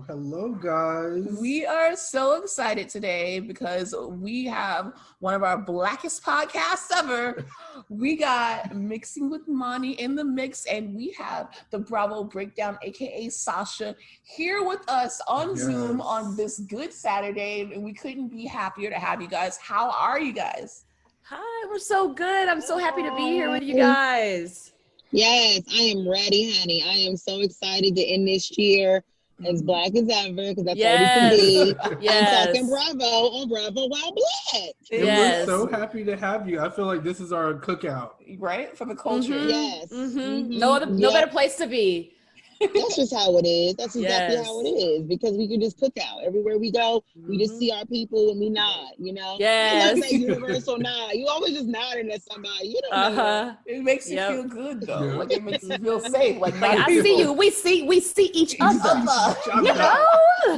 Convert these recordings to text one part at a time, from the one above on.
Hello, guys. We are so excited today because we have one of our blackest podcasts ever. We got Mixing with Monty in the mix, and we have the Bravo Breakdown, aka Sasha, here with us on Zoom on this good Saturday, and we couldn't be happier to have you guys. How are you guys? Hi, we're so good. I'm so happy to be here with you guys. Yes, I am ready, honey. I am so excited to end this year as black as ever, because that's all we can be. Yes. I'm talking Bravo on Bravo While Black. We're so happy to have you. I feel like this is our cookout. Right? For the culture. Mm-hmm. Yes. Mm-hmm. No better place to be. That's just how it is. That's exactly how it is, because we can just cook out. Everywhere we go, we just see our people and we nod, you know? Yes. I love that universal nod. You always just nodding at somebody. You don't know. It makes you feel good, though. Yeah. Like, it makes you feel safe. Like I see you. We see each other. You know?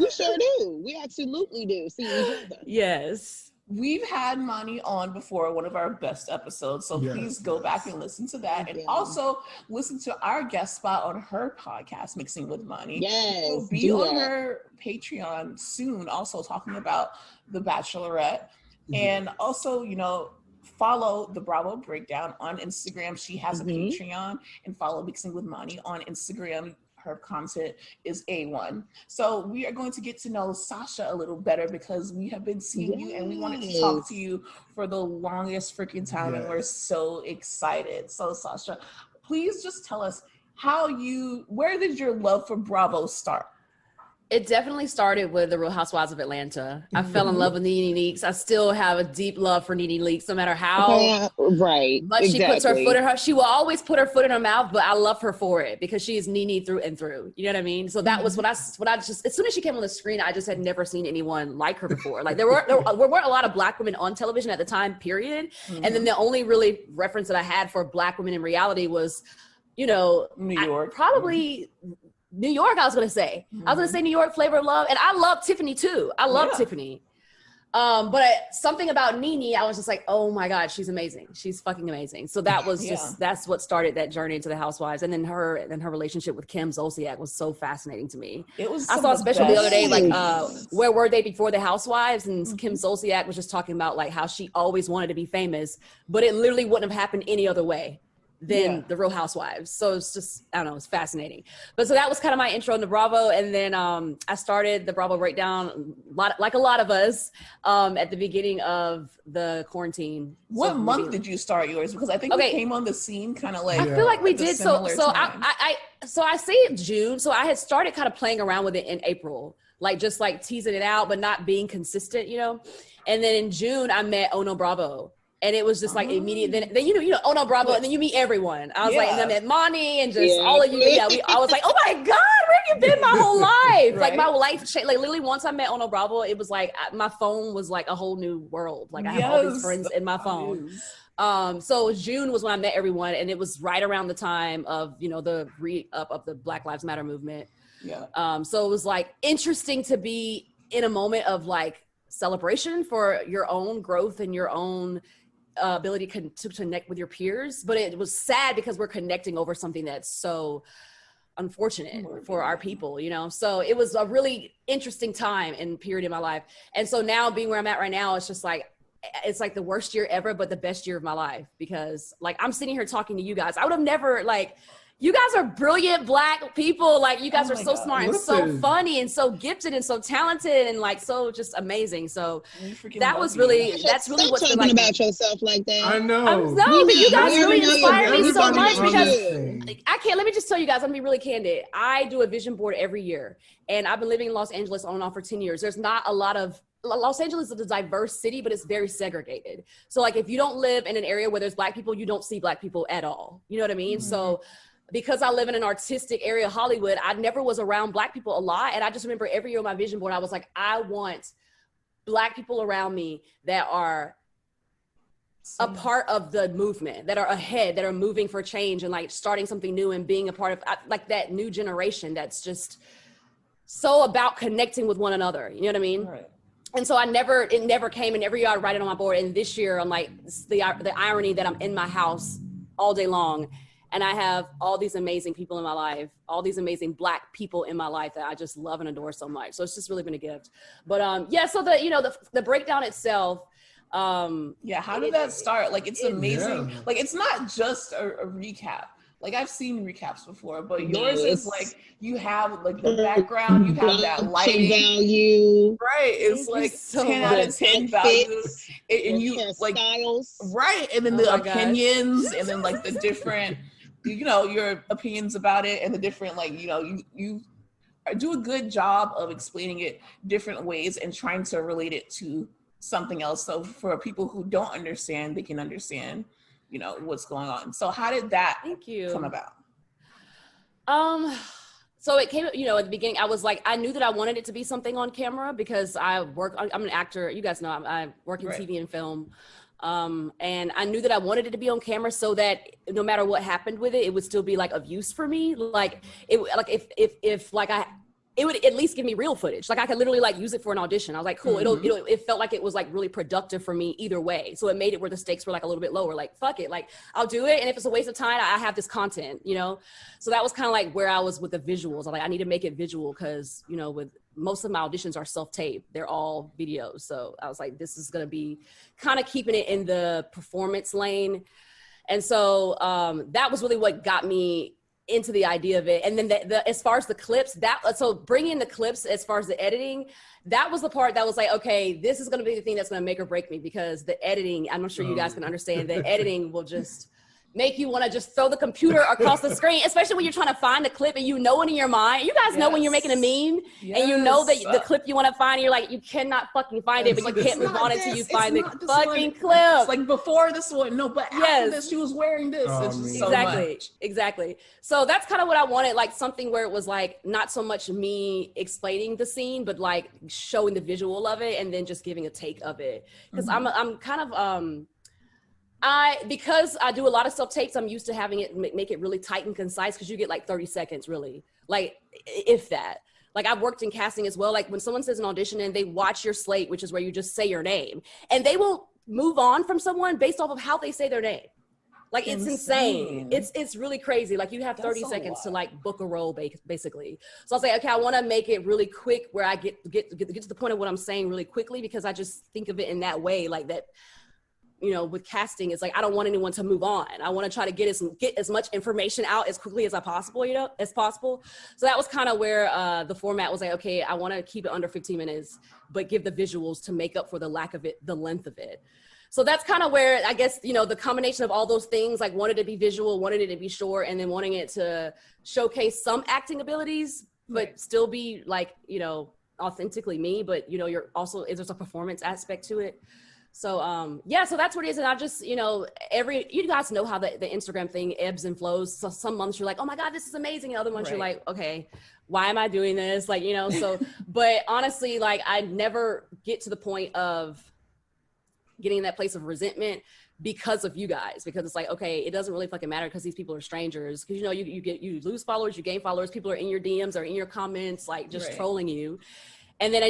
We sure do. We absolutely do see each other. Yes. We've had Monty on before, one of our best episodes, so please go back and listen to that. And also listen to our guest spot on her podcast, Mixing with Monty. Yes. We'll be on her Patreon soon, also talking about The Bachelorette. And also, you know, follow the Bravo Breakdown on Instagram. She has a Patreon, and follow Mixing with Monty on Instagram. Her content is A1. So we are going to get to know Sasha a little better, because we have been seeing you and we wanted to talk to you for the longest freaking time, and we're so excited. So Sasha, please just tell us where did your love for Bravo start? It definitely started with the Real Housewives of Atlanta. I fell in love with Nene Leakes. I still have a deep love for Nene Leakes, no matter how much she puts her foot in her. She will always put her foot in her mouth, but I love her for it, because she is Nene through and through. You know what I mean? So that was what I just, as soon as she came on the screen, I just had never seen anyone like her before. Like there weren't a lot of black women on television at the time, period. And then the only really reference that I had for black women in reality was, you know, New York. New York, I was going to say. I was going to say New York, Flavor of Love. And I love Tiffany, too. I love Tiffany. But something about Nene, I was just like, oh, my God, she's amazing. She's fucking amazing. So that was that's what started that journey into the Housewives. And then her relationship with Kim Zolciak was so fascinating to me. I saw a special the other day, like, where were they before the Housewives? And Kim Zolciak was just talking about, like, how she always wanted to be famous, but it literally wouldn't have happened any other way than the Real Housewives. So it's just, I don't know, it's fascinating. But so that was kind of my intro into Bravo. And then I started the Bravo Breakdown, like a lot of us, at the beginning of the quarantine. What month did you start yours? Because I think we came on the scene kind of like, I feel like we did. So I say June. So I had started kind of playing around with it in April, like just like teasing it out, but not being consistent, you know? And then in June, I met Oh No Bravo. And it was just like immediate. Then you know, Oh No Bravo, and then you meet everyone. I was like, and then I met Monty and just all of you. Yeah, I was like, oh my God, where have you been my whole life? Like my life changed. Like literally, once I met Oh No Bravo, it was like my phone was like a whole new world. Like I have all these friends in my phone. So June was when I met everyone, and it was right around the time of, you know, the re-up of the Black Lives Matter movement. So it was like interesting to be in a moment of like celebration for your own growth and your own ability to connect with your peers, but it was sad because we're connecting over something that's so unfortunate for our people, you know? So it was a really interesting time and period in my life. And so now being where I'm at right now, it's just like, it's like the worst year ever, but the best year of my life, because like I'm sitting here talking to you guys. I would have never like, you guys are brilliant Black people. Like you guys are so smart and so funny and so gifted and so talented and like so just amazing. So that was really, that's really what's been like about yourself like that. I know. No, but you guys really inspire me so much because I can't, let me just tell you guys, I'm gonna be really candid. I do a vision board every year, and I've been living in Los Angeles on and off for 10 years. There's not a lot of, Los Angeles is a diverse city, but it's very segregated. So like if you don't live in an area where there's Black people, you don't see Black people at all. You know what I mean? So because I live in an artistic area of Hollywood, I never was around Black people a lot. And I just remember every year on my vision board, I was like, I want Black people around me that are a part of the movement, that are ahead, that are moving for change and like starting something new and being a part of like that new generation that's just so about connecting with one another. You know what I mean? Right. And so it never came, and every year I write it on my board. And this year I'm like, the irony that I'm in my house all day long and I have all these amazing people in my life, all these amazing Black people in my life that I just love and adore so much. So it's just really been a gift. But yeah, so the breakdown itself, how did that start? Like, it's amazing. Yeah. Like, it's not just a recap. Like, I've seen recaps before, but yours is like, you have like the background, you have that lighting value, right? It's like so 10 out of 10 value, and you like styles, right? And then the opinions, and then like the different, your opinions about it, and the different like you do a good job of explaining it different ways and trying to relate it to something else. So for people who don't understand, they can understand, what's going on. So how did that come about? So it came, at the beginning, I was like, I knew that I wanted it to be something on camera because I'm an actor. You guys know I work in TV and film. And I knew that I wanted it to be on camera so that no matter what happened with it, it would still be like of use for me. Like it would at least give me real footage. Like I could literally like use it for an audition. I was like, cool. It felt like it was like really productive for me either way. So it made it where the stakes were like a little bit lower. Like, fuck it. Like I'll do it. And if it's a waste of time, I have this content, So that was kind of like where I was with the visuals. I'm like, I need to make it visual because, with most of my auditions are self-tape. They're all videos. So I was like, this is going to be kind of keeping it in the performance lane. And so that was really what got me into the idea of it. And then as far as the clips, so bringing the clips as far as the editing, that was the part that was like, okay, this is going to be the thing that's going to make or break me, because the editing, I'm not sure you guys can understand, the editing will just make you want to just throw the computer across the screen, especially when you're trying to find the clip and in your mind. You guys know when you're making a meme and you know that the clip you want to find, and you're like, you cannot fucking find it, but you can't move on until you find the fucking clip. It's like before this one, no, but after this, she was wearing this. It's just so much. Exactly. So that's kind of what I wanted, like something where it was like not so much me explaining the scene, but like showing the visual of it and then just giving a take of it. Because I'm kind of because I do a lot of self-tapes, I'm used to having it make it really tight and concise, because you get like 30 seconds really, like if that. Like I've worked in casting as well. Like when someone says an audition and they watch your slate, which is where you just say your name, and they will move on from someone based off of how they say their name. Like it's insane. It's really crazy. Like you have 30 seconds to like book a role basically. So I was like, okay, I want to make it really quick where I get to the point of what I'm saying really quickly, because I just think of it in that way, like that. With casting, it's like, I don't want anyone to move on. I want to try to get as much information out as quickly as possible. So that was kind of where the format was like, okay, I want to keep it under 15 minutes, but give the visuals to make up for the lack of it, the length of it. So that's kind of where I guess, the combination of all those things, like wanted it to be visual, wanted it to be short, and then wanting it to showcase some acting abilities, but still be like, authentically me, but you're also, there's a performance aspect to it. So, so that's what it is. And I just, you guys know how the Instagram thing ebbs and flows. So some months you're like, oh my God, this is amazing. And other months you're like, okay, why am I doing this? Like, so, but honestly, like I never get to the point of getting in that place of resentment because of you guys, because it's like, okay, it doesn't really fucking matter because these people are strangers. Because, you lose followers, you gain followers. People are in your DMs or in your comments, like just trolling you. And then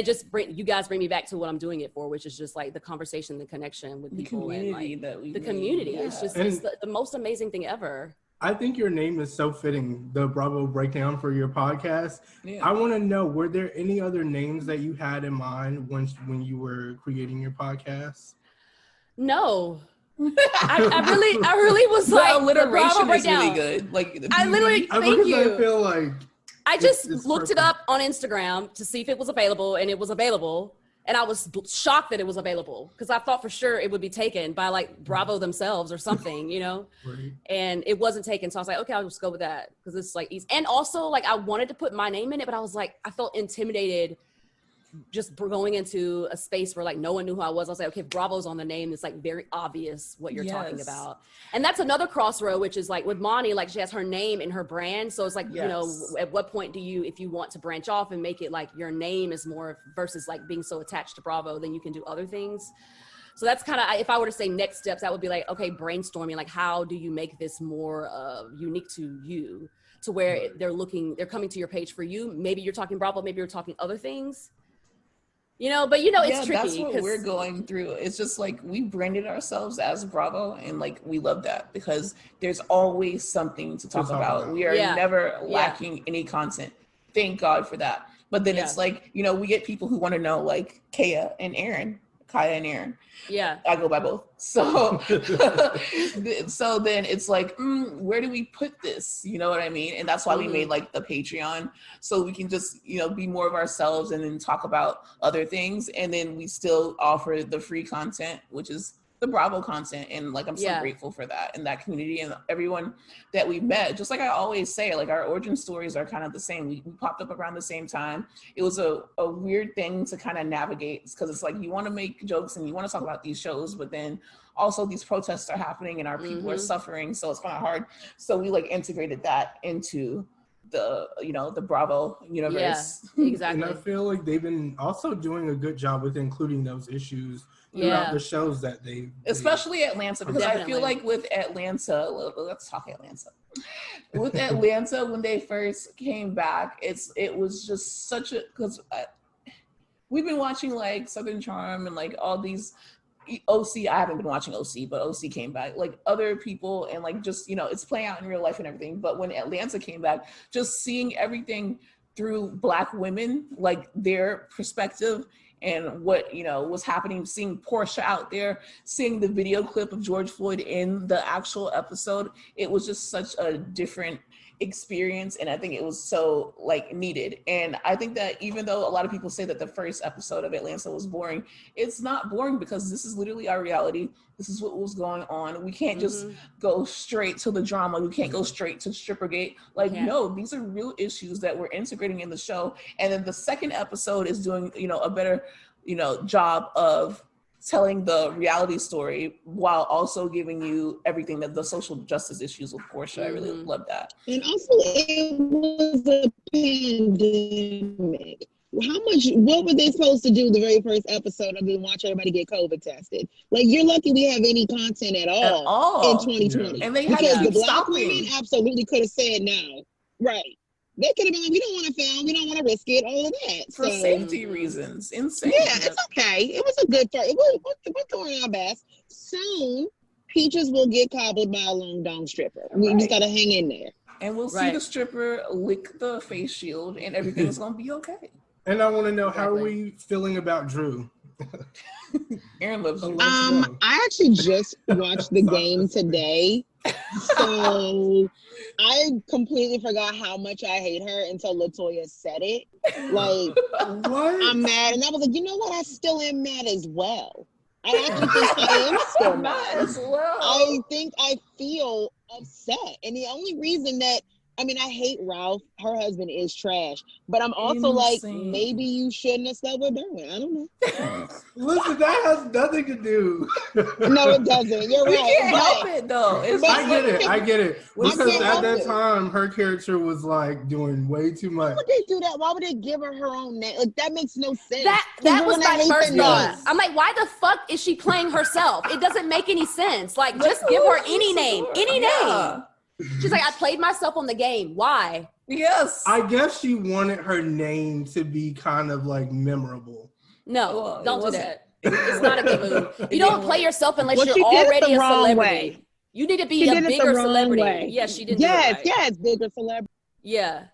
you guys bring me back to what I'm doing it for, which is just like the conversation, the connection with people, and like the community. It's just it's the most amazing thing ever. I think your name is so fitting, the Bravo Breakdown, for your podcast. I want to know, were there any other names that you had in mind when you were creating your podcast? No. I really was the like, alliteration is really good. Like I literally thank you. I feel like I just looked it up on Instagram to see if it was available, and it was available. And I was shocked that it was available, because I thought for sure it would be taken by like Bravo themselves or something, Right. And it wasn't taken. So I was like, okay, I'll just go with that, because it's like easy. And also like I wanted to put my name in it, but I was like, I felt intimidated just going into a space where like no one knew who I was. I was like, okay, if Bravo's on the name, it's like very obvious what you're talking about. And that's another crossroad, which is like with Monty, like she has her name and her brand. So it's like, at what point do you, if you want to branch off and make it like your name is more versus like being so attached to Bravo, then you can do other things. So that's kind of, if I were to say next steps, that would be like, okay, brainstorming, like how do you make this more unique to you, to where they're coming to your page for you. Maybe you're talking Bravo, maybe you're talking other things, but it's tricky. That's what we're going through. It's just like we branded ourselves as Bravo, and like we love that because there's always something to talk about. We are never lacking any content. Thank God for that. But then it's like, we get people who want to know, like Kaya and Aaron. Yeah, I go by both. So so then it's like, where do we put this? You know what I mean? And that's why we made like the Patreon, so we can just be more of ourselves and then talk about other things, and then we still offer the free content, which is the Bravo content. And like I'm so grateful for that and that community and everyone that we met. Just like I always say, like our origin stories are kind of the same. We popped up around the same time. It was a weird thing to kind of navigate, because it's like you want to make jokes and you want to talk about these shows, but then also these protests are happening and our people are suffering, so it's kind of hard. So we like integrated that into the the Bravo universe. Yeah, exactly. And I feel like they've been also doing a good job with including those issues throughout the shows that they, especially Atlanta, because I feel like with Atlanta, let's talk Atlanta. With Atlanta, when they first came back, it was just such a, because we've been watching like Southern Charm and like all these OC. I haven't been watching OC, but OC came back, like other people, and like just it's playing out in real life and everything. But when Atlanta came back, just seeing everything through Black women, like their perspective and what was happening, seeing Portia out there, seeing the video clip of George Floyd in the actual episode, it was just such a different experience, and I think it was so like needed. And I think that even though a lot of people say that the first episode of Atlanta was boring, it's not boring, because this is literally our reality. This is what was going on. We can't just go straight to the drama. We can't go straight to Strippergate. Like, no, these are real issues that we're integrating in the show. And then the second episode is doing a better job of telling the reality story while also giving you everything that the social justice issues with Portia. I really love that. And also, it was a pandemic. What were they supposed to do the very first episode of watch everybody get COVID tested? Like, you're lucky we have any content at all in 2020. Yeah. And they because the Black women absolutely could have said no. Right. They could have been like, we don't want to film, we don't want to risk it, all of that. For safety reasons. Insane. Yeah, it's okay. It was a good start. We're doing our best. Soon, Peaches will get cobbled by a long dong stripper. We just got to hang in there. And we'll see the stripper lick the face shield and everything's going to be okay. And I want to know, how are we feeling about Drew? Aaron loves Drew. I actually just watched the game today. So I completely forgot how much I hate her until LaToya said it. Like, what? I'm mad. And I was like, you know what? I still am mad as well. I actually think I am still mad as well. I think I feel upset. And the only reason that, I hate Ralph. Her husband is trash. But I'm also like, maybe you shouldn't have slept with Derwin. I don't know. Listen, that has nothing to do. No, it doesn't. You're right. You can't help it, though. I get it. Because at that time, her character was like doing way too much. Why would they do that? Why would they give her own name? Like, that makes no sense. That was my first thought. I'm like, why the fuck is she playing herself? It doesn't make any sense. Like, just give her any name. Any name. She's like, I played myself on the game. Why? Yes. I guess she wanted her name to be kind of like memorable. No, don't do that. It's not a good move. You don't play yourself unless you're already a celebrity. You need to be a bigger celebrity. Yeah, she didn't do it right. Yes, bigger celebrity. Yeah.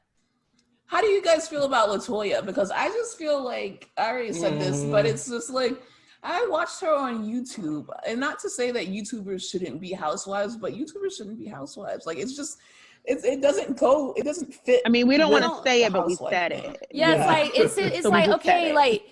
How do you guys feel about LaToya? Because I just feel like, I already said this, but it's just like, I watched her on YouTube, and not to say that YouTubers shouldn't be housewives, but YouTubers shouldn't be housewives. Like, it's just, it doesn't fit. We don't want to say it, but we said it. Yeah, it's like, it's like, okay, like,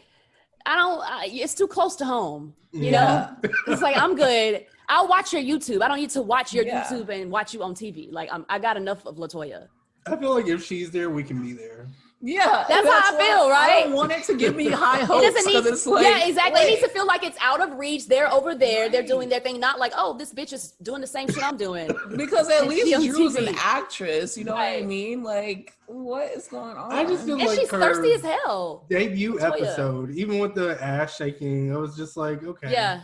it's too close to home, you know? It's like, I'm good. I'll watch your YouTube. I don't need to watch your YouTube and watch you on TV. Like, I got enough of LaToya. I feel like if she's there, we can be there. Yeah, that's how I feel, right? I don't want it to give me high hopes. It doesn't need, it's like, yeah, exactly. It needs to feel like it's out of reach. They're over there. Right. They're doing their thing. Not like, oh, this bitch is doing the same shit I'm doing. Because at least Drew's an actress. You know what I mean? Like, what is going on? I just feel and like she's thirsty as hell. Debut episode, even with the ass shaking, I was just like, okay. Yeah.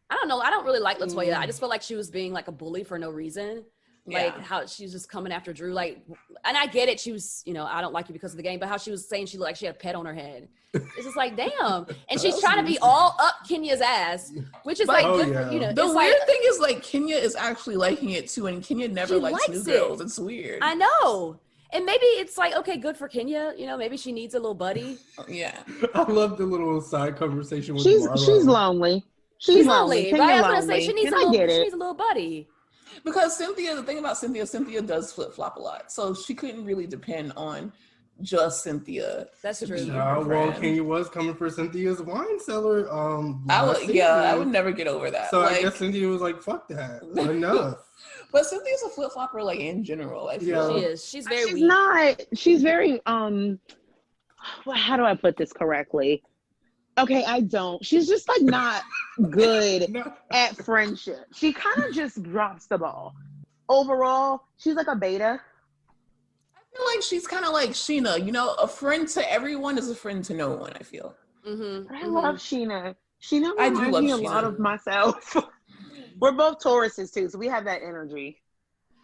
I don't know. I don't really like LaToya. I just feel like she was being like a bully for no reason. Like how she's just coming after Drew. Like, and I get it. She was, you know, I don't like you because of the game, but how she was saying she looked like she had a pet on her head. It's just like, damn. And she's trying to be all up Kenya's ass, which is like, good for, you know. The weird thing is like Kenya is actually liking it too, and Kenya never likes new girls. It's weird. I know. And maybe it's like, okay, good for Kenya. You know, maybe she needs a little buddy. Yeah. I love the little side conversation with She's lonely. She's lonely. Right? I was going to say, she needs a little buddy. Because the thing about Cynthia does flip-flop a lot. So she couldn't really depend on just Cynthia. That's true. Well, Kenya was coming for Cynthia's wine cellar. I would never get over that. So I guess Cynthia was like, fuck that. Enough. But Cynthia's a flip-flopper, like, in general. I feel. She is. She's very weak. She's very, how do I put this correctly? Okay, she's just like not good at friendship. She kind of just drops the ball. Overall, she's like a beta. I feel like she's kind of like Sheena, you know, a friend to everyone is a friend to no one, I feel. I love Sheena. Sheena reminds me a lot of myself. We're both Tauruses too, so we have that energy.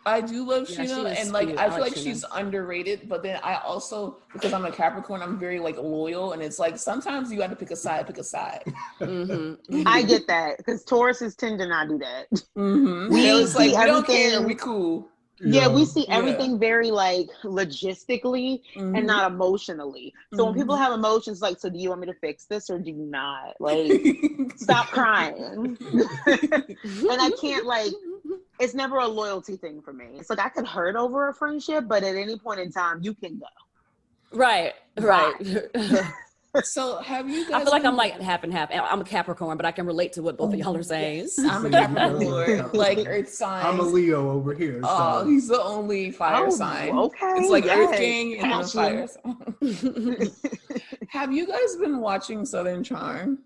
I do love Sheena, and like I feel like she's underrated. But then I also, because I'm a Capricorn, I'm very like loyal, and it's like sometimes you got to pick a side. I get that because Tauruses tend to not do that. It's like we don't care, we cool. Yeah, we see everything very like logistically and not emotionally. So when people have emotions, like, so do you want me to fix this or do you not? Like, stop crying. And I can't like. It's never a loyalty thing for me. It's like I could hurt over a friendship, but at any point in time, you can go. Right. So have you guys... I feel like I'm like half and half. I'm a Capricorn, but I can relate to what both of y'all are saying. I'm a Capricorn, like Earth sign. I'm a Leo over here. Oh, he's the only fire sign. Okay. It's like Earth Gang and the fire sign. Have you guys been watching Southern Charm?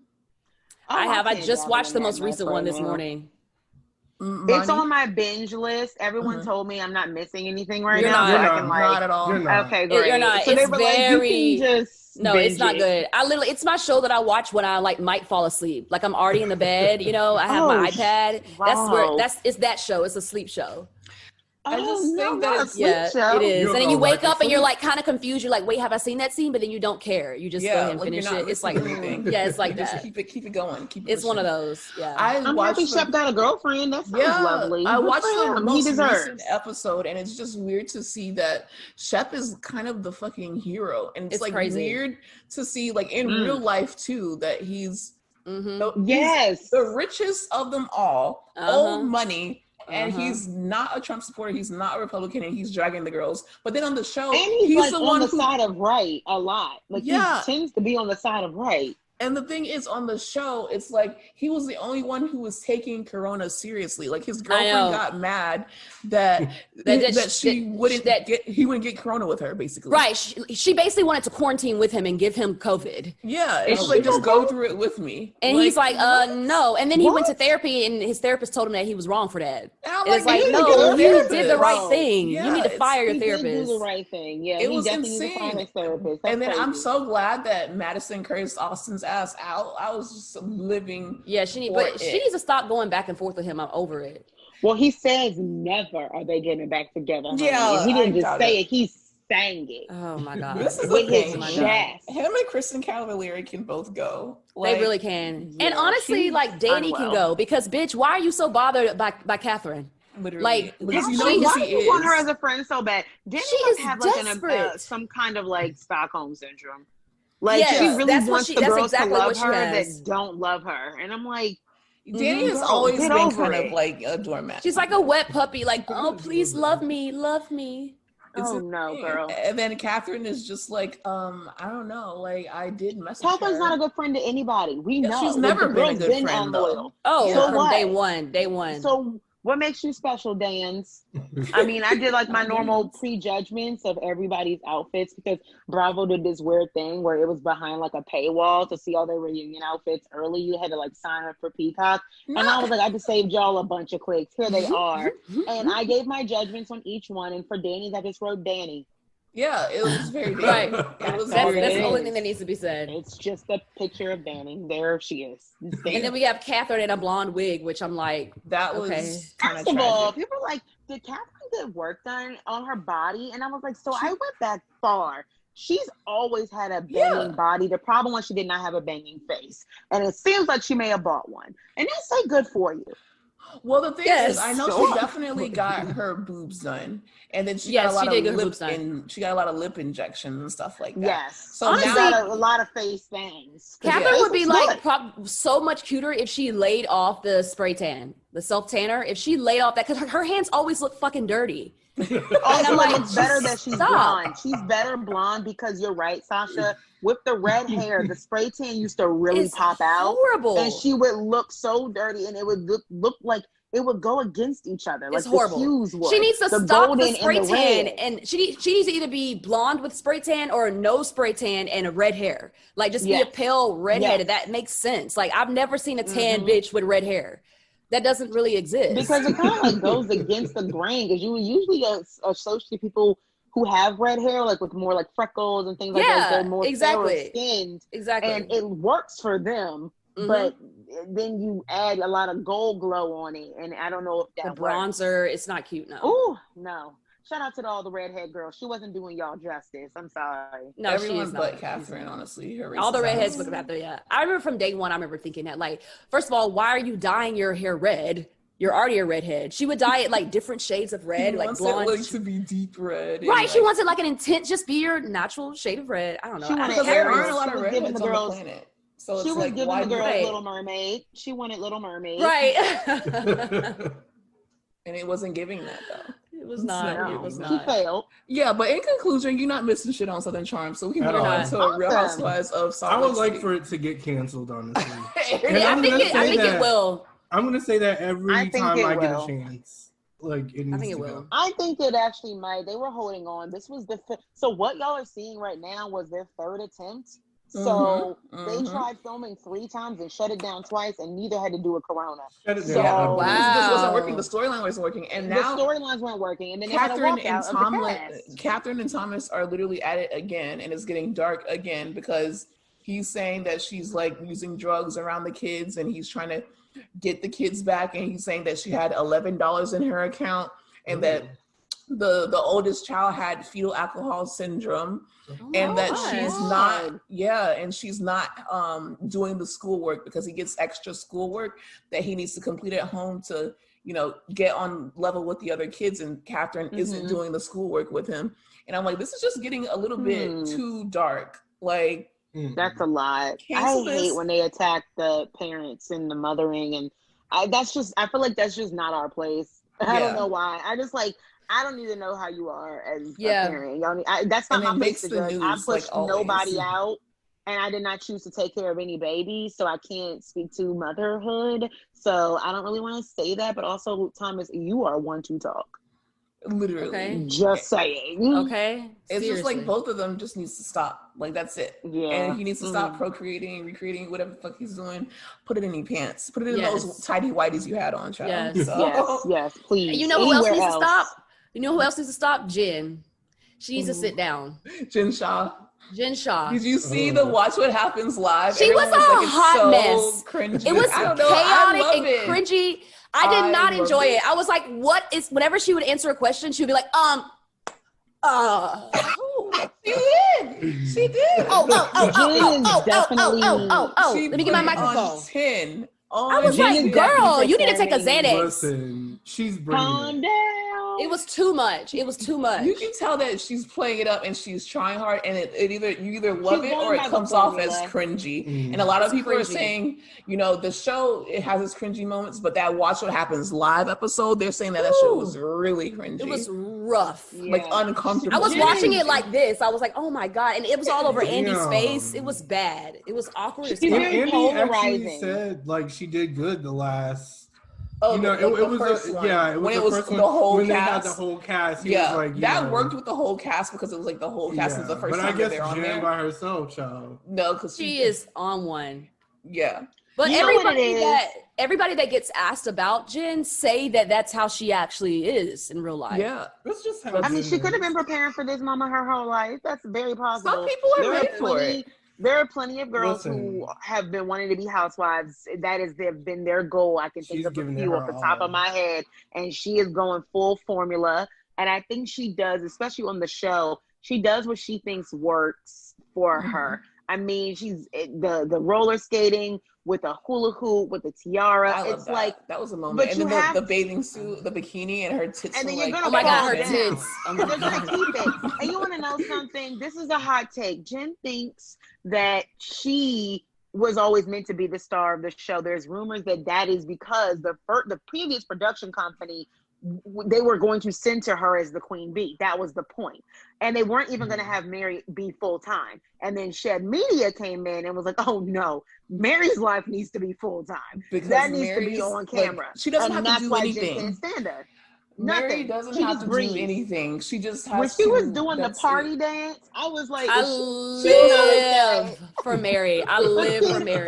I have. I just watched the most recent one this morning. It's on my binge list. Everyone told me I'm not missing anything right now. Not at all. Okay, great. You're not. So it's very. Like, you can just no, it's not good. It's my show that I watch when I like might fall asleep. Like I'm already in the bed, you know. I have my iPad. Wow. It's that show. It's a sleep show. I just think that it's it is. And then you wake up and you're like kind of confused. You're like, wait, have I seen that scene? But then you don't care. You just go ahead and finish it. It's like, it's like that. Keep it going. It's one of those. Yeah. I'm happy Shep got a girlfriend. That sounds lovely. I watched the most recent episode, and it's just weird to see that Shep is kind of the fucking hero, and it's like crazy. Weird to see like in real life too that he's he's the richest of them all, old money. And he's not a Trump supporter. He's not a Republican, and he's dragging the girls. But then on the show, and he's like the one on the side of right a lot. Like he tends to be on the side of right. And the thing is, on the show, it's like he was the only one who was taking Corona seriously. Like his girlfriend got mad that he wouldn't get Corona with her, basically. Right. She basically wanted to quarantine with him and give him COVID. Yeah, and she's like, just go through it with me. And he's like, no. And then he went to therapy, and his therapist told him that he was wrong for that. And I'm like, no, you did the right thing. Yeah, you need to fire your therapist. Did do the right thing. Yeah, it was insane. And then I'm so glad that Madison cursed Austin's ass out. I was just living. Yeah, she needs to stop going back and forth with him. I'm over it. Well, he says never are they getting back together. Yeah, he didn't just say it. He sang it. Oh my god! This is with his chest. Him and Kristen Cavallari can both go. Like, they really can. Yeah, and honestly, like Danny can go because bitch, why are you so bothered by Catherine? Literally. Like, because why do you want her as a friend so bad? Danny must have like some kind of like Stockholm syndrome. Like she really wants the girls to love her that don't love her, and I'm like, Danny has always been kind of like a doormat. She's like a wet puppy, like, oh please love me. Oh no, girl. And then Catherine is just like, I don't know, like I did message Catherine's her. not a good friend to anybody. We know she's never been a good friend though. Oh, so from day one. So what makes you special, Dans? I mean, I did like my normal prejudgments of everybody's outfits because Bravo did this weird thing where it was behind like a paywall to see all their reunion outfits early. You had to like sign up for Peacock. And I was like, I just saved y'all a bunch of clicks. Here they are. And I gave my judgments on each one. And for Danny's, I just wrote Danny. Yeah, it was very dated. Right. That's the only thing that needs to be said. It's just a picture of Danny. There she is. And then we have Catherine in a blonde wig, which I'm like, that was okay. First of all, people are like, did Catherine get work done on her body? And I was like, I went back far. She's always had a banging body. The problem was she did not have a banging face. And it seems like she may have bought one. And that's say good for you. Well, the thing is, I know she definitely got her boobs done, and then she got a lot of lip injections and stuff like that. Yes, so honestly, now a lot of face things. Catherine would be like so much cuter if she laid off the spray tan, the self tanner. If she laid off that, because her hands always look fucking dirty. I'm like, it's better that she's blonde. She's better blonde because you're right, Sasha. With the red hair, the spray tan used to really pop out. Horrible. And she would look so dirty, and it would look like it would go against each other. It's like horrible. The hues would. She needs to stop the spray tan, and she needs to either be blonde with spray tan or no spray tan and a red hair. Like just be a pale redhead. That makes sense. Like I've never seen a tan bitch with red hair. That doesn't really exist. Because it kind of like goes against the grain. Because you would usually associate people who have red hair like with more like freckles and things like that. They're more skinned. Exactly. And it works for them, but then you add a lot of gold glow on it, and I don't know if that the bronzer. It's not cute. No. Oh no. Shout out to all the redhead girls. She wasn't doing y'all justice. I'm sorry. No, everyone but Catherine, honestly. All the redheads look about there, I remember from day one, I remember thinking that, like, first of all, why are you dyeing your hair red? You're already a redhead. She would dye it like different shades of red, like blonde. It to be deep red. Right, she wants it like an intense, just be your natural shade of red. I don't know. Because there aren't a lot of redheads on the planet. So she was giving the girls Little Mermaid. She wanted Little Mermaid. Right. And it wasn't giving that though. It was not. No, it was not. She failed. Yeah, but in conclusion, you're not missing shit on Southern Charm, so we can move on to Real Housewives of Salt Lake I would like City. for it to get canceled, honestly. I think it will. I'm gonna say that every time I get a chance. Like it needs I think it to will. go. I think it actually might. They were holding on. This was so what y'all are seeing right now was their third attempt. So they tried filming 3 times and shut it down twice, and neither had to do with Corona. Shut it down. So, wow. This wasn't working. The storyline wasn't working, and now the storylines weren't working. And then Catherine and Thomas are literally at it again, and it's getting dark again because he's saying that she's like using drugs around the kids, and he's trying to get the kids back, and he's saying that she had $11 in her account, and that the oldest child had fetal alcohol syndrome, and that she's not doing the schoolwork because he gets extra schoolwork that he needs to complete at home to get on level with the other kids, and Catherine isn't doing the schoolwork with him. And I'm like, this is just getting a little bit too dark. Like that's a lot. I hate when they attack the parents and the mothering, and I feel like that's just not our place. I don't know why. I don't need to know how you are as a parent. That's not my place to judge. I pushed nobody out, and I did not choose to take care of any babies, so I can't speak to motherhood. So I don't really want to say that, but also, Thomas, you are one to talk. Literally. Okay. Just saying. Okay. It's just like both of them just needs to stop. Like that's it. Yeah. And he needs to stop procreating, recreating, whatever the fuck he's doing. Put it in your pants. Put it in those tidy whities you had on, child. Yes. Yes, please. You know who else needs to stop? You know who else needs to stop? Jen. She needs to sit down. Jen Shah. Did you see the Watch What Happens live? She was a hot mess. Cringy. It was chaotic and cringy. I did not enjoy it. I was like, whenever she would answer a question, she would be like, She did. Let me get my microphone. 10. I was like, girl, you need to take a Xanax. Listen, she's bringing Calm down. It was too much. You can tell that she's playing it up and she's trying hard, and you either love it or it comes off as cringy. And a lot of people are saying, the show, it has its cringy moments, but that Watch What Happens live episode, they're saying that show was really cringy. It was rough. Like uncomfortable. I was watching it like this. I was like, oh my God. And it was all over Andy's face. It was bad. It was awkward. Andy actually said like she did good the last. It was the whole cast. The whole cast. That worked with the whole cast because it was like the whole cast was the first time they're on there. But I guess Jen by herself, child. No, because she is on one. Yeah. But everybody that gets asked about Jen say that that's how she actually is in real life. Yeah, that's just how. I mean, she could have been preparing for this moment her whole life. That's very possible. Some people are ready for it. There are plenty of girls who have been wanting to be housewives. That has been their goal. I can think of a few off the top of my head. And she is going full formula. And I think she does, especially on the show, she does what she thinks works for her. I mean, she's the roller skating with a hula hoop, with a tiara. It's that. Like that was a moment. And then the bathing suit, the bikini, and her tits. And then you're gonna oh my god, her tits. They're gonna keep it. And you want to know something? This is a hot take. Jen thinks that she was always meant to be the star of the show. There's rumors that is because the previous production company, they were going to center her as the queen bee. That was the point. And they weren't even going to have Mary be full-time. And then Shed Media came in and was like, oh no, Mary's life needs to be full-time. That needs to be on camera. Like, she doesn't have to do anything. Jen can't stand her. Mary doesn't have to do anything. She just has when she was doing the party dance, I was like, I live for Mary. I live for Mary.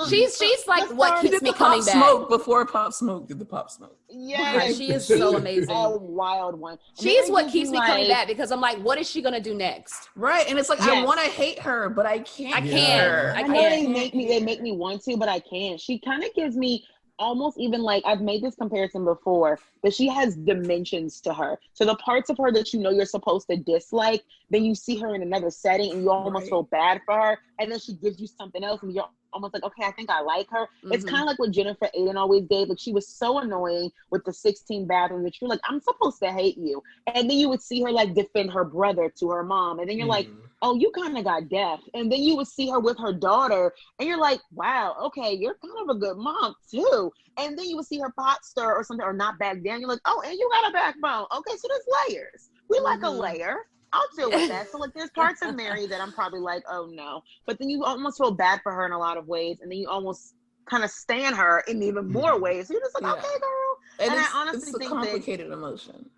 She's like what keeps me coming back. Smoke before Pop Smoke did the Pop Smoke. Yeah, she is so amazing. A wild one. She is what keeps me coming back because I'm like, what is she gonna do next? Right, and it's like I want to hate her, but I can't. I can't. I know they make me want to, but I can't. She kind of gives me almost even like, I've made this comparison before, that she has dimensions to her. So the parts of her that you know you're supposed to dislike, then you see her in another setting and you almost feel bad for her, and then she gives you something else and you're almost like, okay, I think I like her. It's kind of like what Jennifer Aiden always did. Like, she was so annoying with the 16 bathroom that you're like, I'm supposed to hate you. And then you would see her like defend her brother to her mom, and then you're like, oh, you kind of got deaf. And then you would see her with her daughter, and you're like, wow, okay, you're kind of a good mom too. And then you would see her pot stir or something, or not back down. You're like, oh, and you got a backbone. Okay, so there's layers. We like a layer. I'll deal with that. So like, there's parts of Mary that I'm probably like, oh no. But then you almost feel bad for her in a lot of ways, and then you almost kind of stan her in even more ways. So you're just like, okay, girl. And I honestly think a complicated emotion.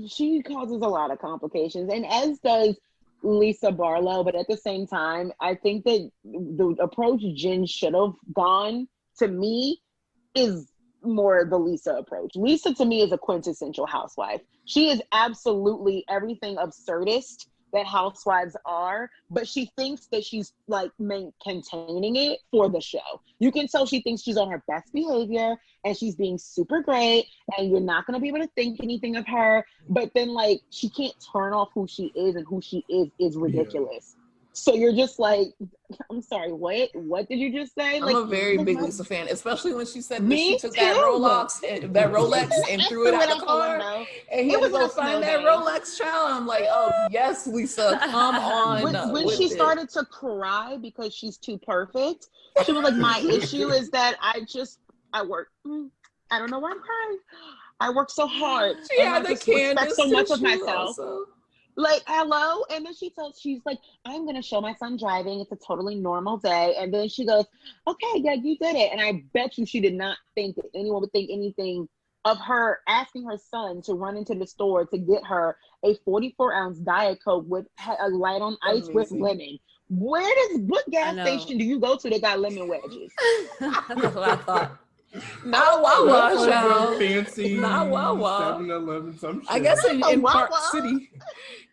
She causes a lot of complications, and as does Lisa Barlow. But at the same time, I think that the approach Jen should have gone, to me, is more the Lisa approach. Lisa, to me, is a quintessential housewife. She is absolutely everything absurdist that housewives are, but she thinks that she's like containing it for the show. You can tell she thinks she's on her best behavior and she's being super great, and you're not going to be able to think anything of her, but then like, she can't turn off who she is, and who she is ridiculous. So you're just like, I'm sorry, what did you just say? I'm a very big Lisa fan, especially when she said that she took that Rolex and threw it out the car, and he was going to find that Rolex child. I'm like, oh yes, Lisa, come on. When she started to cry because she's too perfect, she was like, my issue is that I work. I don't know why I'm crying. I work so hard. She had the expect so much of myself. Also. Like, hello. And then she's like, I'm going to show my son driving. It's a totally normal day. And then she goes, okay, yeah, you did it. And I bet you she did not think that anyone would think anything of her asking her son to run into the store to get her a 44-ounce Diet Coke with a light on ice with lemon. What gas station do you go to that got lemon wedges? That's what I thought. Not Wawa, child. Fancy. Not Wawa. 7-Eleven, some shit. I guess in Park City.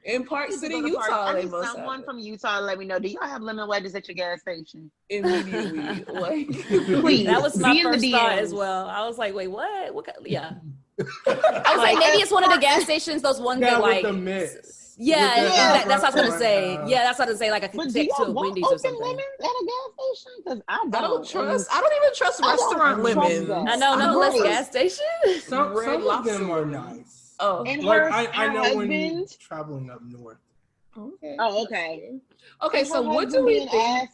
In Park City, Utah, they must have someone from Utah let me know. Do y'all have lemon wedges at your gas station? Immediately, like, please. That was my first thought as well. I was like, wait, what? What? Yeah. I was like, maybe it's one of the gas stations. Those ones that like. The mix. Yeah, that's what I was gonna say. Yeah, that's what I was gonna say. Like, I could take to a Wendy's or something. Lemons at a gas station? Because I don't even trust restaurant lemons. I know, no less gas station. Some of them are nice. Oh, and like I know when you're traveling up north. Okay. Oh, okay. Okay, so what do we think?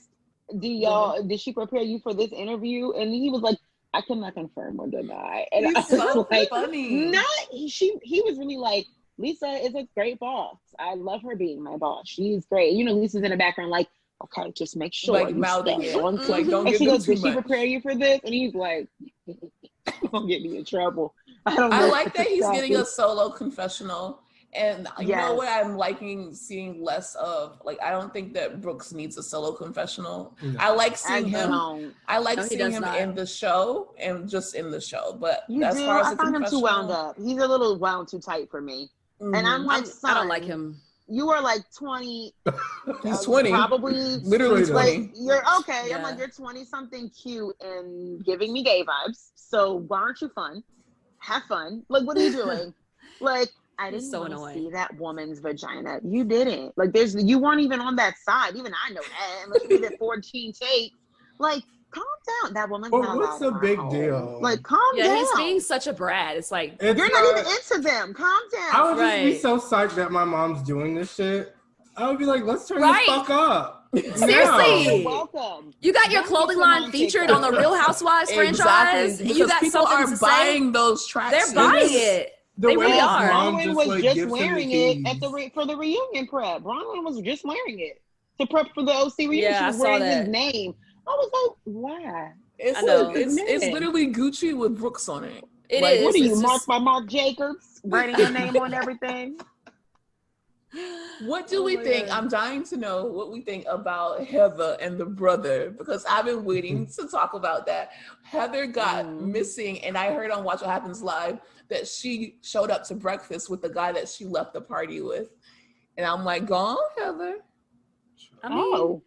Did she prepare you for this interview? And he was like, I cannot confirm or deny. And He's so like, funny. He was really like, Lisa is a great boss. I love her being my boss. She's great. You know, Lisa's in the background like, okay, just make sure. Like mouthing it. Like, don't get too much. Did she prepare you for this? And he's like, don't get me in trouble. I like that he's getting a solo confessional, And you know what I'm liking seeing less of? Like, I don't think that Brooks needs a solo confessional. No. I like seeing him. I like seeing him in the show and just in the show. But as far as I find him too wound up. He's a little wound too tight for me. Mm-hmm. And I'm like, son, I don't like him. You are like 20. He's 20. Probably. Literally 20. Like, you're okay. Yeah. I'm like, you're 20 something cute and giving me gay vibes. So why aren't you fun? Have fun. Like, what are you doing? Like, I didn't want to see that woman's vagina. You didn't. Like, you weren't even on that side. Even I know that. Unless you did 14 takes. Like, calm down. That woman's not what's the big deal? Like, calm down. Yeah, he's being such a brat. It's like, you're not even into them. Calm down. I would just be so psyched that my mom's doing this shit. I would be like, let's turn this fuck up. Seriously. You're welcome. You got your clothing line featured on the Real Housewives franchise. Exactly. You got people are buying those tracks. They're buying it. They really are. Bronwyn was just wearing it for the reunion prep. Bronwyn was just wearing it to prep for the OC reunion. Yeah, she was wearing his name. I was like, why? It's literally Gucci with Brooks on it. It like, is. What are you, marked by Marc Jacobs? Writing your name on everything? What do we think? I'm dying to know what we think about Heather and the brother, because I've been waiting to talk about that. Heather got missing, and I heard on Watch What Happens Live that she showed up to breakfast with the guy that she left the party with. And I'm like, go on, Heather. I mean,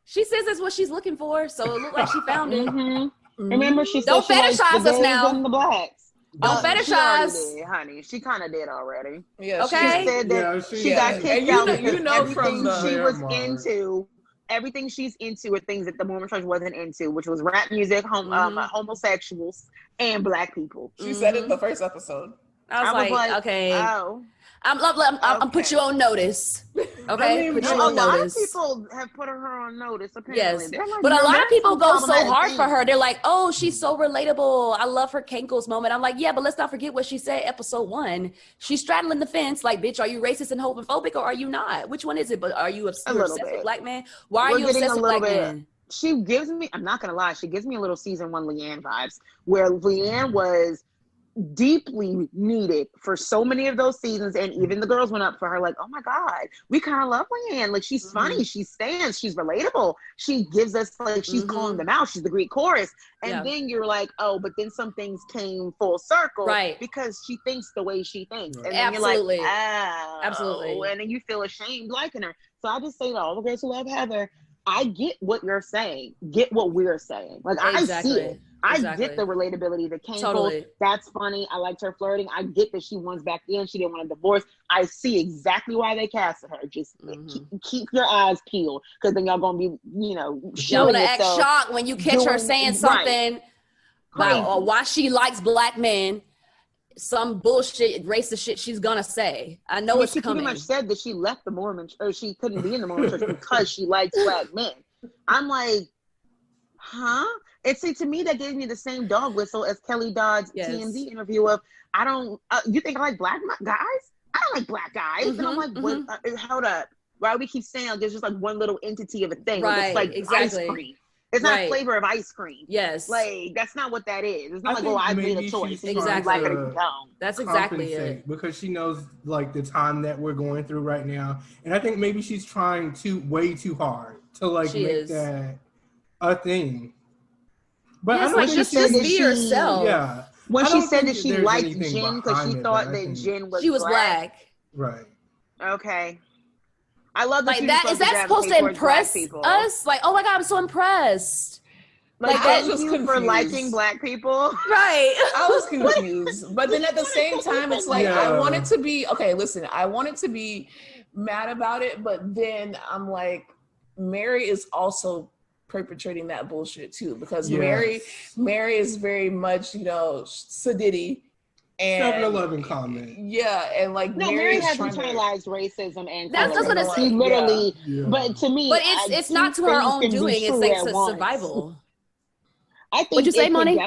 she says that's what she's looking for, so it looked like she found it. Remember, she said don't fetishize us now. The blacks. Don't fetishize, did, honey. She kind of did already. Yeah. Okay. She said that she got kicked out. You know, from she was into. Everything she's into are things that the Mormon Church wasn't into, which was rap music, homosexuals, and black people. She said it in the first episode. I was like, okay. Oh. I'm put you on notice. Okay, put you on notice. A lot of people have put her on notice, apparently. Yes, like, but a lot of people go so hard for her. They're like, oh, she's so relatable. I love her Kankles moment. I'm like, yeah, but let's not forget what she said episode 1. She's straddling the fence like, bitch, are you racist and homophobic or are you not? Which one is it? But are you obsessed with black men? Why are you obsessed with black men? She gives me, I'm not going to lie, she gives me a little season 1 Leanne vibes, where Leanne was deeply needed for so many of those seasons, and even the girls went up for her like, oh my god, we kind of love Leanne. Like, she's funny, she stands, she's relatable, she gives us, like, she's calling them out, she's the Greek chorus. And then you're like, oh, but then some things came full circle, right? Because she thinks the way she thinks, and then you're like, oh, absolutely, and then you feel ashamed liking her. So I just say to all the girls who love Heather, I get what you're saying, get what we're saying. Like, I see it. I get the relatability that came from. That's funny. I liked her flirting. I get that she wants back in. She didn't want a divorce. I see exactly why they casted her. Just keep your eyes peeled, because then y'all gonna be, y'all gonna act shocked when you catch her saying something about why she likes black men. Some bullshit, racist shit she's gonna say. I know it's coming. She pretty much said that she left the Mormon, or she couldn't be in the Mormon church because she likes black men. I'm like, huh? To me, that gave me the same dog whistle as Kelly Dodd's TMZ interview of, I don't, you think I like black guys? I don't like black guys. And I'm like, what, hold up. Why do we keep saying there's just like one little entity of a thing? Right, like, it's like ice cream. It's not a flavor of ice cream. Yes. Like, that's not what that is. It's not I made a choice. Exactly. That's exactly it. Because she knows, like, the time that we're going through right now. And I think maybe she's trying way too hard to, like, make that a thing. But I don't think just be herself. Yeah. When she said that she liked Jen because she thought that Jen was black. Right. Okay. I love that. Like, that is that supposed to impress us? Like, oh my god, I'm so impressed. Like, I was just confused for liking black people. Right. I was confused. But then at the same time, it's like, I wanted to be, okay, listen, I wanted to be mad about it, but then I'm like, Mary is also perpetrating that bullshit too, because Mary is very much, sadiddy. And 7-Eleven comment. Yeah, and like Mary has internalized racism and that's what it's she literally. But to me, but it's not to her own doing. It's like survival. I think what'd you say, Money?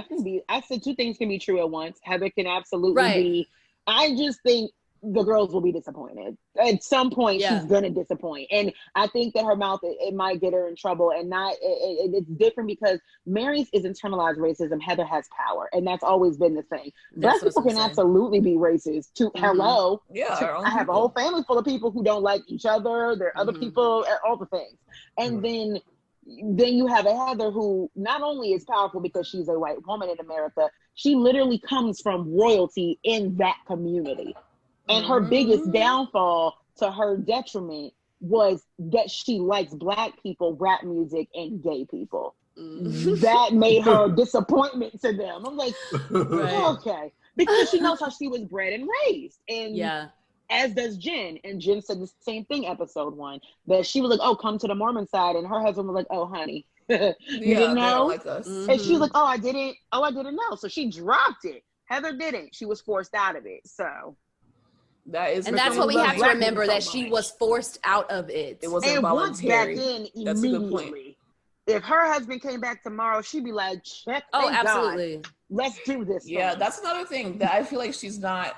I said 2 things can be true at once. Heather can absolutely be. I just think the girls will be disappointed. At some point, she's gonna disappoint. And I think that her mouth, it might get her in trouble. And it's different because Mary's is internalized racism. Heather has power. And that's always been the thing. Black people can absolutely be racist too. Hello. Yeah. I have a whole family full of people who don't like each other. There are other people, all the things. And then you have a Heather who not only is powerful because she's a white woman in America, she literally comes from royalty in that community. And her biggest downfall, to her detriment, was that she likes Black people, rap music, and gay people. That made her a disappointment to them. I'm like, okay. Because she knows how she was bred and raised. And as does Jen. And Jen said the same thing, episode 1, that she was like, oh, come to the Mormon side. And her husband was like, oh, honey, you didn't know? Like us. And she was like, I didn't know. So she dropped it. Heather didn't. She was forced out of it. So that's what we have to remember, that she was forced out of it. It wasn't voluntary. Once back in, immediately. If her husband came back tomorrow, she'd be like, check. Absolutely. God. Let's do this. Yeah, that's another thing that I feel like she's not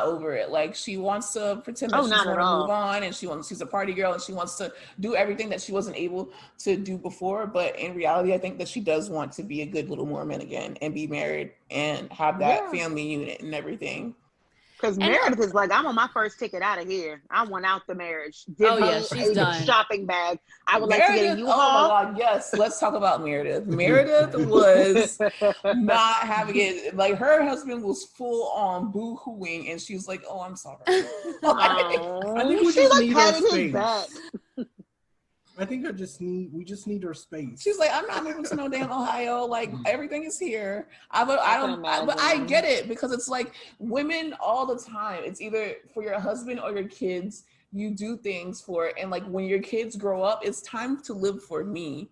over it. Like, she wants to pretend that she's going to move on, and she's a party girl, and she wants to do everything that she wasn't able to do before. But in reality, I think that she does want to be a good little Mormon again and be married and have that family unit and everything. Because Meredith is like, I'm on my first ticket out of here. I want out the marriage. She's done. Shopping bag. I would Meredith, like to get a U-Haul. Oh my God, yes. Let's talk about Meredith. Meredith was not having it. Like, her husband was full on boo-hooing, and she was like, oh, I'm sorry. I think we just need our space. I think we just need our space. She's like, I'm not moving to no damn Ohio. Like, everything is here. But I get it, because it's like, women all the time, it's either for your husband or your kids, you do things for it. And like, when your kids grow up, it's time to live for me.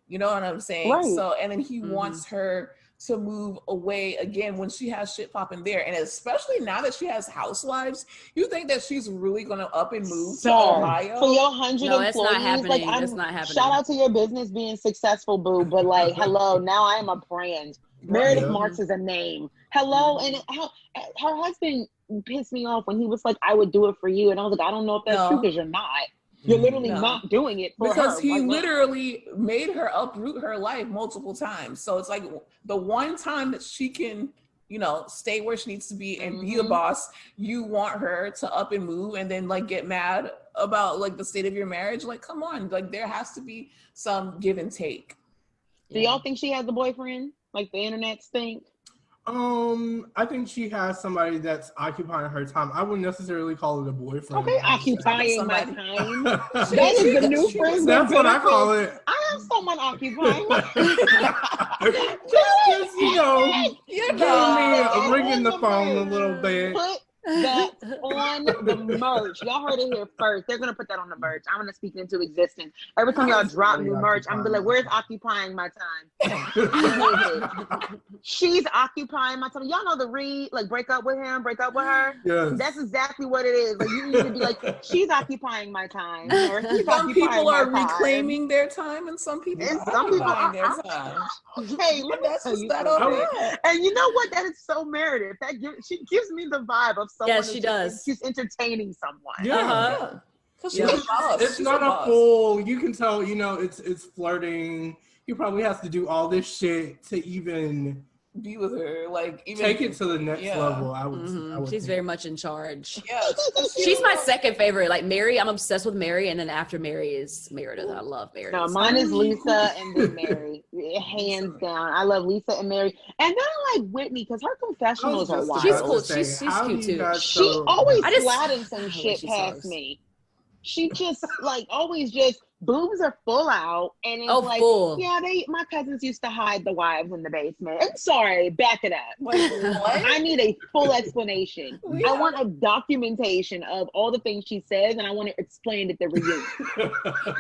You know what I'm saying? Right. So, and then he wants her to move away again when she has shit popping there. And especially now that she has Housewives, you think that she's really going to up and move to Ohio? For your 100 employees, it's not happening. Like, it's not happening. Shout out to your business being successful, boo. But like, hello, now I am a brand. Meredith Marks is a name. Hello. And her husband pissed me off when he was like, I would do it for you. And I was like, I don't know if that's true, because you're not. You're literally not doing it for her. Because he literally made her uproot her life multiple times. So it's like, the one time that she can, stay where she needs to be and be a boss, you want her to up and move and then like get mad about like the state of your marriage. Like, come on, like, there has to be some give and take. Do y'all think she has a boyfriend? Like the internets think? I think she has somebody that's occupying her time. I wouldn't necessarily call it a boyfriend. Okay, occupying my time. That is the new phrase. That's what I call it. I have someone occupying my just ringing the phone a little bit. Put that on the merch. Y'all heard it here first. They're gonna put that on the merch. I'm gonna speak into existence. Every time y'all drop new merch, I'm gonna be like, where's occupying my time? She's occupying my time. Y'all know the read, like, break up with him, break up with her. Yes. That's exactly what it is. Like, you need to be like, she's occupying my time. Or some people are reclaiming their time, and some people are occupying their time. Okay, let me tell you something. And you know what? That is so Meredith. She gives me the vibe of someone. Yes, she does. She's entertaining someone. Yeah. It's not a full. You can tell. It's flirting. He probably has to do all this shit to even be with her, like, even take it to the next level. I would she's very much in charge. Yeah, she's my second favorite. Like, Mary, I'm obsessed with Mary, and then after Mary is Meredith. I love Meredith. No, mine is Lisa and then Mary, hands down. I love Lisa and Mary, and then I like Whitney because her confessionals are wild. She's cool. She's cute too. She always sliding some shit past me. She just like always just. Boobs are full out, and it's full. Yeah, my cousins used to hide the wives in the basement. I'm sorry, back it up. What? I need a full explanation. Yeah. I want a documentation of all the things she says, and I want it explained at the reunion.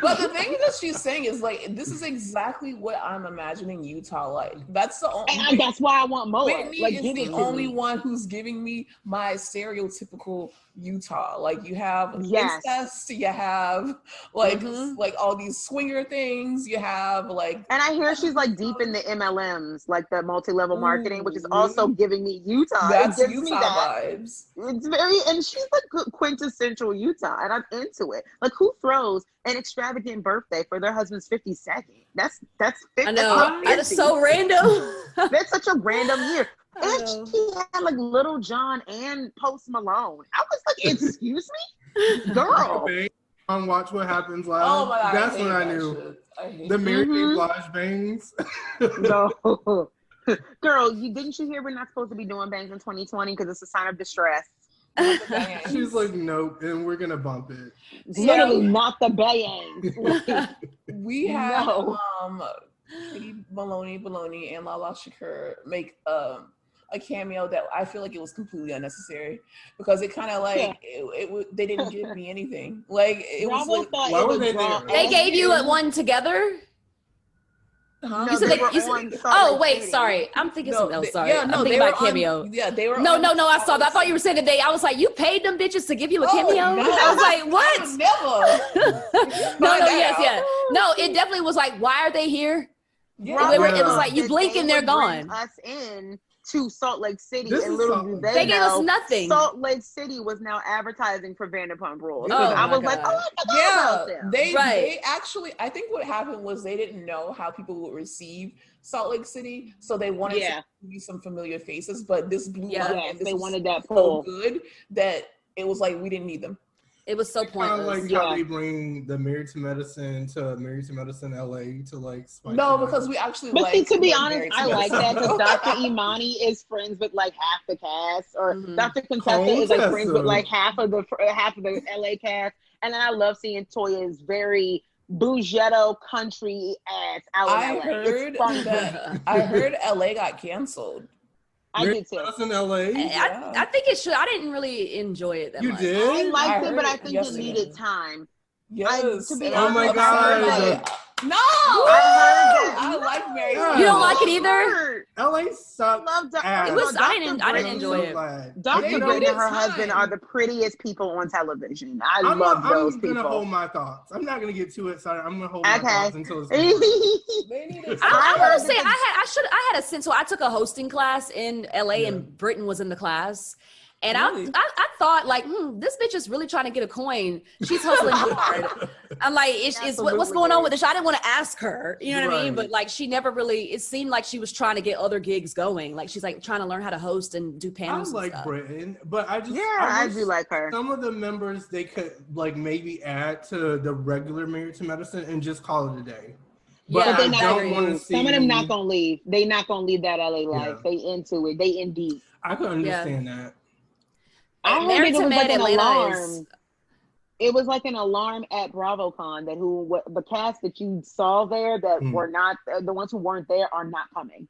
But the thing that she's saying is like, this is exactly what I'm imagining Utah like. That's the only. And that's why I want more. Whitney is the only one who's giving me my stereotypical Utah. Like, you have incest, you have like like all these swinger things. You have like, and I hear she's like deep in the MLMs, like the multi-level marketing, which is also giving me Utah. That's it gives Utah me that vibes. It's very, and she's like quintessential Utah, and I'm into it. Like, who throws an extravagant birthday for their husband's 52nd? That's 50. I know. That's so random. That's such a random year. And she had like Little John and Post Malone. I was like, excuse me, girl. Watch What Happens Live. Oh my God, that's when I knew the Mary J. Blige bangs. No, girl, didn't you hear we're not supposed to be doing bangs in 2020 because it's a sign of distress? She's like, nope, and we're gonna bump it. Literally, not the bangs. We have Kitty Baloney and Lala Shakur make a cameo that I feel like it was completely unnecessary because it kind of like they didn't give me anything. Like it was like, why were they there? They gave you one together. Huh? No, you said wait, sorry. I'm thinking something else. Sorry. I'm thinking about cameo. They were. No, I saw that. I thought you were saying that I was like, you paid them bitches to give you a cameo? No, I was like, what? Never. No, it definitely was like, why are they here? Yeah. It was like, you blink and they're gone. Us in to Salt Lake City, This and is little do they gave us nothing. Salt Lake City was now advertising for Vanderpump Rules. Oh, I was my like, God. I forgot about them. They actually, I think what happened was they didn't know how people would receive Salt Lake City, so they wanted to be some familiar faces, but this blew up, and they wanted that pull so good that it was like we didn't need them. It was so pointless. Kind of like how they bring the Married to Medicine LA to like spice because we actually but like. See, to be honest, I like that because Dr. Imani is friends with like half the cast, or Dr. Contessa is like friends with like half of the LA cast, and then I love seeing Toya's very bougetto country ass out in LA. I heard LA got canceled. I did too. That's in LA. I think it should. I didn't really enjoy it that much. You did? I liked it, but I think it needed time. Yes. To be oh my God. No, I like Mary. You don't like it either? LA sucked. I didn't enjoy it. Dr. Britt and her husband are the prettiest people on television. I love those people. I'm gonna hold my thoughts. I'm not gonna get too excited. I'm gonna hold my thoughts until it's over. I want to say I had a sense. So I took a hosting class in LA, and Britain was in the class. And really? I thought like, this bitch is really trying to get a coin. She's hustling hard. I'm like, what's going on with this? I didn't want to ask her, you know what I mean? But like, she never really, it seemed like she was trying to get other gigs going. Like she's like trying to learn how to host and do panels. I like Britain, but I do like her. Some of the members they could like maybe add to the regular Married to Medicine and just call it a day. But they don't want to see. Some of them not gonna leave. They not gonna leave that LA life. They into it. They in deep. I can understand that. I heard it was like an alarm. It was like an alarm at BravoCon that the cast that you saw there that were not the ones who weren't there are not coming.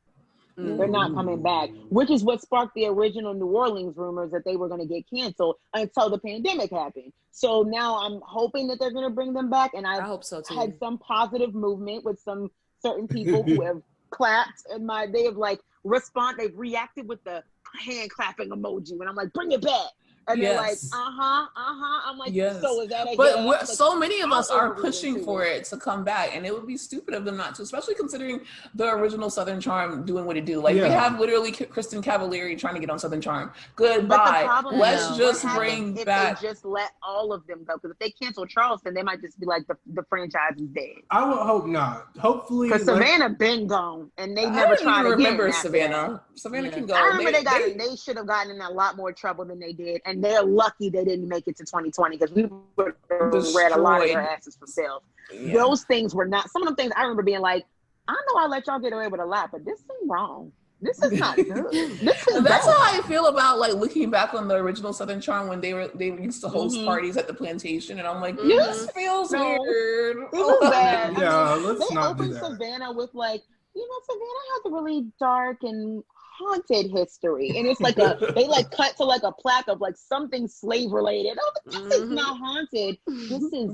They're not coming back, which is what sparked the original New Orleans rumors that they were going to get canceled until the pandemic happened. So now I'm hoping that they're going to bring them back, and I hope so too. Had some positive movement with some certain people who have clapped, and they have like they've reacted with the hand clapping emoji when I'm like, bring it back. And they're like, I'm like, so is that But so many of us are pushing for it to come back, and it would be stupid of them not to, especially considering the original Southern Charm doing what it do. Like we have literally Kristen Cavallari trying to get on Southern Charm. Goodbye. Let's just bring back. If they just let all of them go, because if they cancel Charleston, they might just be like the franchise is dead. I would hope not. Hopefully, because Savannah been gone, and they never tried to remember Savannah. Savannah can go. I remember they should have gotten in a lot more trouble than they did, and they're lucky they didn't make it to 2020 because we would have read a lot of their asses for sale. Those things were not, some of them things I remember being like, I know I let y'all get away with a lot, but this seemed wrong. This is not good. That's how I feel about like looking back on the original Southern Charm when they used to host parties at the plantation, and I'm like, this feels weird. It was bad. Let's not do that. They opened Savannah with like, Savannah has a really dark and haunted history, and it's like they like cut to like a plaque of like something slave related. Oh, this is not haunted. This is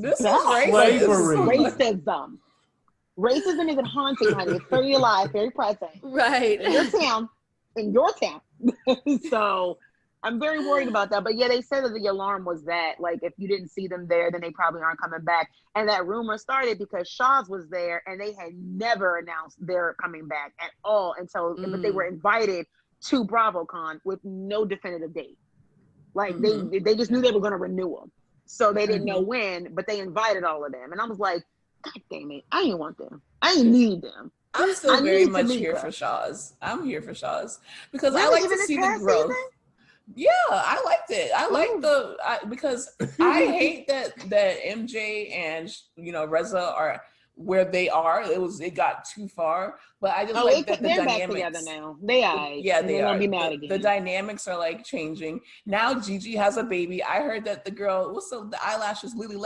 racism. Racism isn't haunting, honey. It's very alive, very present. Right. In your town. So I'm very worried about that. But yeah, they said that the alarm was that, like, if you didn't see them there, then they probably aren't coming back. And that rumor started because Shaw's was there and they had never announced they're coming back at all until, but they were invited to BravoCon with no definitive date. Like they just knew they were going to renew them. So they didn't know when, but they invited all of them. And I was like, God damn it. I didn't want them. I didn't need them. I'm still very much here for Shaw's. I'm here for Shaw's because I like to see the growth. Season? Yeah, I liked it. I like because I hate that MJ and Reza are where they are. It got too far, but I just like that the they're dynamics. Back together now. They are. Yeah, they are. Be mad again. The dynamics are like changing now. Gigi has a baby. I heard that the girl, what's the eyelashes? Lily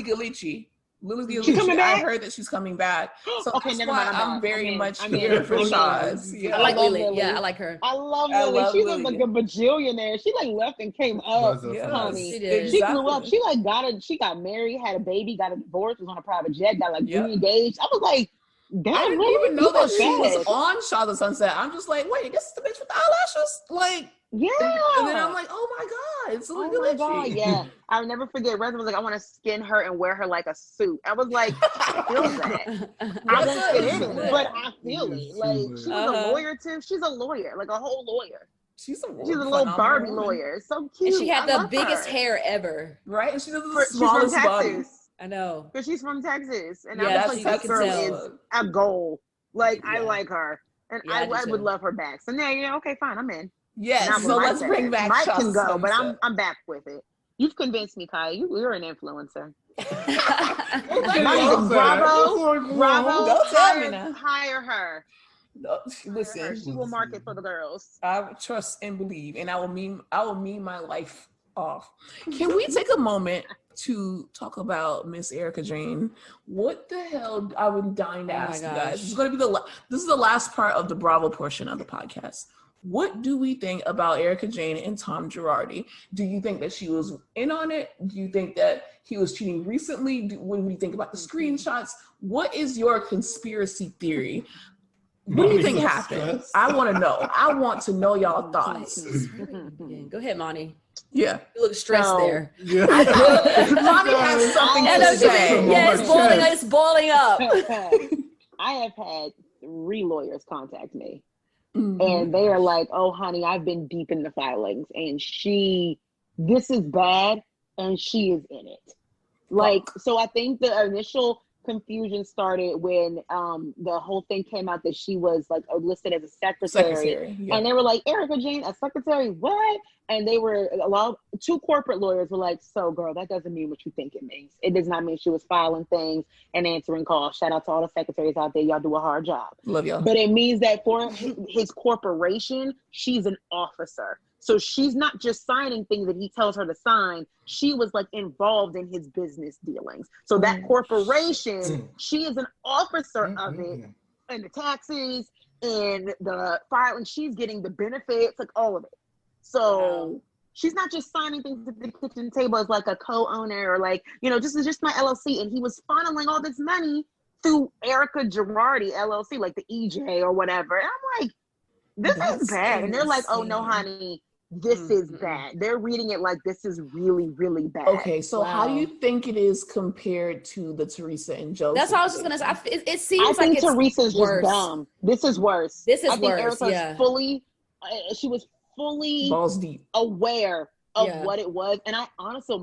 Galici. I heard that she's coming back. So okay, never mind. I'm very much here for Shaw's. I like Lily. Yeah, I like her. I love Lily. She was like a bajillionaire. She like left and came up, honey. She did. She grew up. She like she got married, had a baby, got a divorce, was on a private jet, got like re-engaged. I was like, damn, I didn't even know that she was on Shaw the Sunset. I'm just like, wait, this is the bitch with the eyelashes? Like, yeah. And then I'm like, oh my God, it's Lily Galici. Yeah. I'll never forget. Reza was like, I want to skin her and wear her like a suit. I was like, I feel that. I don't fit in it, but I feel it. Like, she was a lawyer too. She's a lawyer, like a whole lawyer. She's a little Darby lawyer. So cute. And she had the biggest hair ever. Right? And she does the smallest body. I know. Because she's from Texas. And I was like, that girl is a goal. Like, I like her. And I would love her back. So now, okay, fine, I'm in. Yes, so let's bring back Mike can go, but I'm back with it. You've convinced me, Kai. You're an influencer. Bravo, hire her. Listen, she will market for the girls. I trust and believe, and I will meme my life off. Can we take a moment to talk about Miss Erica Jane? What the hell? I would dying to ask you guys. This is going to be this is the last part of the Bravo portion of the podcast. What do we think about Erica Jane and Tom Girardi? Do you think that she was in on it? Do you think that he was cheating recently? When we think about the screenshots, what is your conspiracy theory? What do you think happened? I want to know. I want to know y'all thoughts. Go ahead, Monty. Yeah. You look stressed there. Yeah. Monty has something to say. Yeah, it's boiling up. I have had 3 lawyers contact me. And they are like, oh, honey, I've been deep in the filings and this is bad and she is in it. Like, so I think the initial confusion started when the whole thing came out that she was like listed as a secretary. And they were like, Erica Jane, a secretary, what? And they were 2 corporate lawyers were like, so girl, that doesn't mean what you think it means. It does not mean she was filing things and answering calls. Shout out to all the secretaries out there. Y'all do a hard job. Love y'all. But it means that for his corporation, she's an officer. So she's not just signing things that he tells her to sign. She was like involved in his business dealings. So that corporation, she is an officer of it, and the taxes and the filing, she's getting the benefits, like all of it. So she's not just signing things at the kitchen table as like a co-owner or like, this is just my LLC. And he was funneling all this money through Erica Girardi LLC, like the EJ or whatever. And I'm like, this is bad. And they're like, oh no, honey, this is bad. They're reading it like this is really, really bad. Okay, so how do you think it is compared to the Teresa and Joe? That's what I was just gonna say. It seems I like think Teresa's just dumb. This is worse. This is I think worse. Erica's she was fully balls deep aware of what it was. And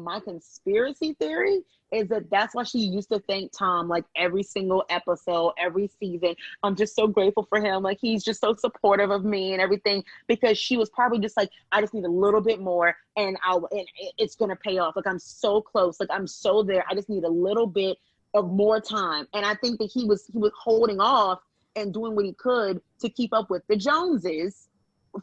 my conspiracy theory is that that's why she used to thank Tom like every single episode, every season. I'm just so grateful for him. Like, he's just so supportive of me and everything, because she was probably just like, I just need a little bit more and it's going to pay off. Like, I'm so close. Like, I'm so there. I just need a little bit of more time. And I think that he was holding off and doing what he could to keep up with the Joneses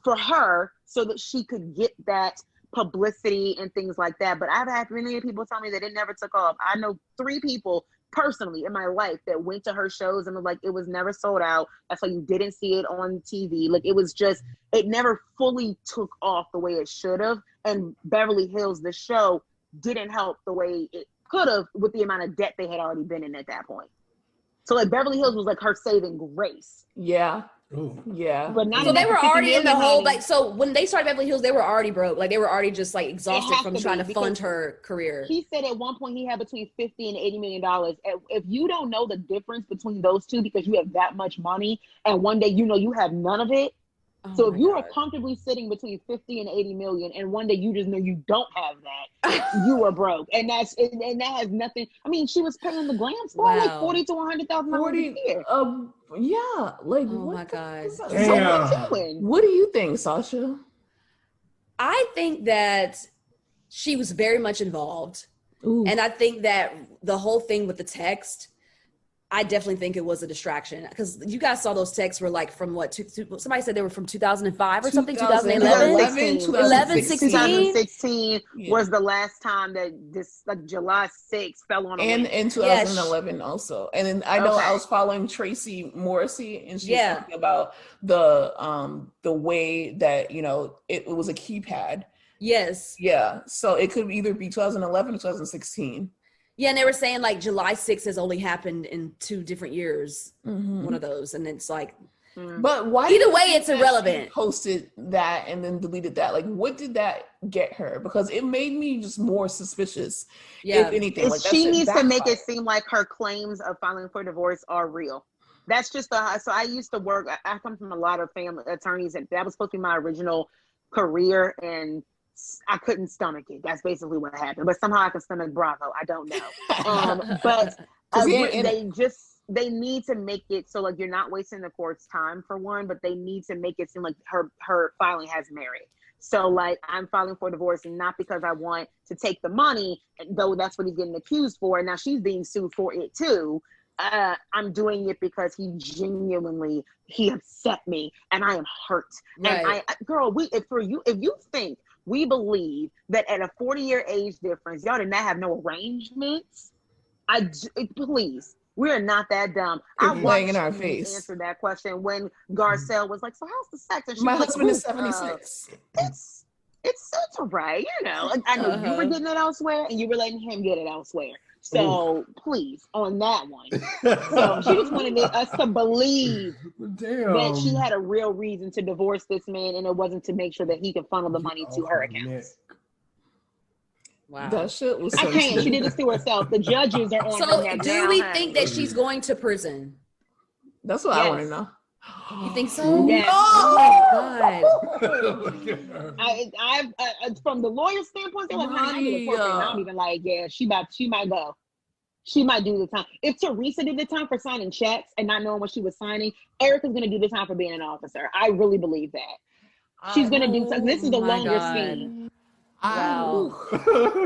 for her so that she could get that publicity and things like that. But I've had many people tell me that it never took off. I know 3 people personally in my life that went to her shows and was like, it was never sold out. That's why you didn't see it on TV. Like, it was just, it never fully took off the way it should have. And Beverly Hills, the show, didn't help the way it could have with the amount of debt they had already been in at that point. So like Beverly Hills was like her saving grace. Yeah. Ooh. Yeah. But not so they were already in the whole, money. like, so when they started Beverly Hills, they were already broke. Like, they were already just, like, exhausted from trying to fund her career. He said at one point he had between $50 and $80 million. If you don't know the difference between those two because you have that much money and one day you know you have none of it. Oh so if you are comfortably sitting between 50 and 80 million and one day you just know you don't have that, you are broke. And that has nothing. I mean, she was paying the glam squad like $40,000 to $100,000 a year. Yeah, like oh my god. What do you think, Sasha? I think that she was very much involved. Ooh. And I think that the whole thing with the text, I definitely think it was a distraction because you guys saw those texts were like from what? Somebody said they were from 2005 or something, 2011, 2016 was the last time that this like July 6th fell on a and in 2011 also. And then I know I was following Tracy Morrissey and she was talking about the way that, you know, it was a keypad. Yes. Yeah. So it could either be 2011 or 2016. Yeah, and they were saying like July 6th has only happened in 2 different years, one of those, and it's like, but why? Either way, it's irrelevant. Posted that and then deleted that. Like, what did that get her? Because it made me just more suspicious. Yeah, if anything, like she needs to make it seem like her claims of filing for divorce are real. That's just so I used to work. I come from a lot of family attorneys, and that was supposed to be my original career, and I couldn't stomach it. That's basically what happened. But somehow I can stomach Bravo. I don't know. But they need to make it so like you're not wasting the court's time for one, but they need to make it seem like her filing has merit. So like I'm filing for divorce and not because I want to take the money, though that's what he's getting accused for. And now she's being sued for it too. I'm doing it because he upset me and I am hurt. Right. And if you think we believe that at a 40-year age difference, y'all did not have no arrangements. Please, we are not that dumb. I laying in our face. Answer that question when Garcelle was like, "So how's the sex?" And she my was husband like, is 76. It's all right, you know. I know you were getting it elsewhere, and you were letting him get it elsewhere. So please, on that one. So she just wanted us to believe that she had a real reason to divorce this man, and it wasn't to make sure that he could funnel the money to her accounts. Wow, that shit was. I can't. She did this to herself. The judges are on her neck. So, do we think that she's going to prison? That's what I want to know. You think so? Yes. Oh my god! I from the lawyer's standpoint, they're like, I'm even like, yeah, she might go. She might do the time. If Teresa did the time for signing checks and not knowing what she was signing, Erica's gonna do the time for being an officer. I really believe that. She's gonna do. This is the longer scheme. Wow.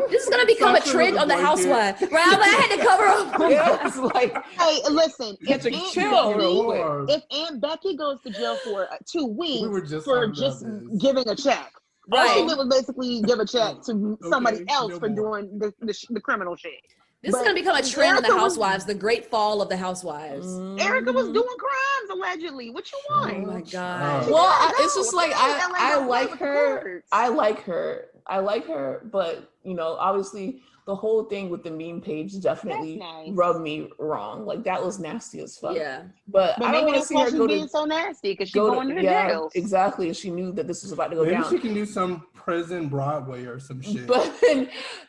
This is gonna become a trend on the Housewives. Right? I had to cover up. Yeah, it's like, hey, listen. If Aunt Becky goes to jail for 2 weeks for just giving a check, all she did was basically give a check to somebody else for doing the criminal shit. This is gonna become a trend on the Housewives. The great fall of the Housewives. Erica was doing crimes allegedly. What you want? Oh my god. Well, it's just like I like her. I like her, but you know, obviously the whole thing with the meme page definitely rubbed me wrong. Like that was nasty as fuck. Yeah. But I don't want to see her go being so nasty because she's going to jail. Exactly. And she knew that this was about to go down. Maybe she can do some prison Broadway or some shit. But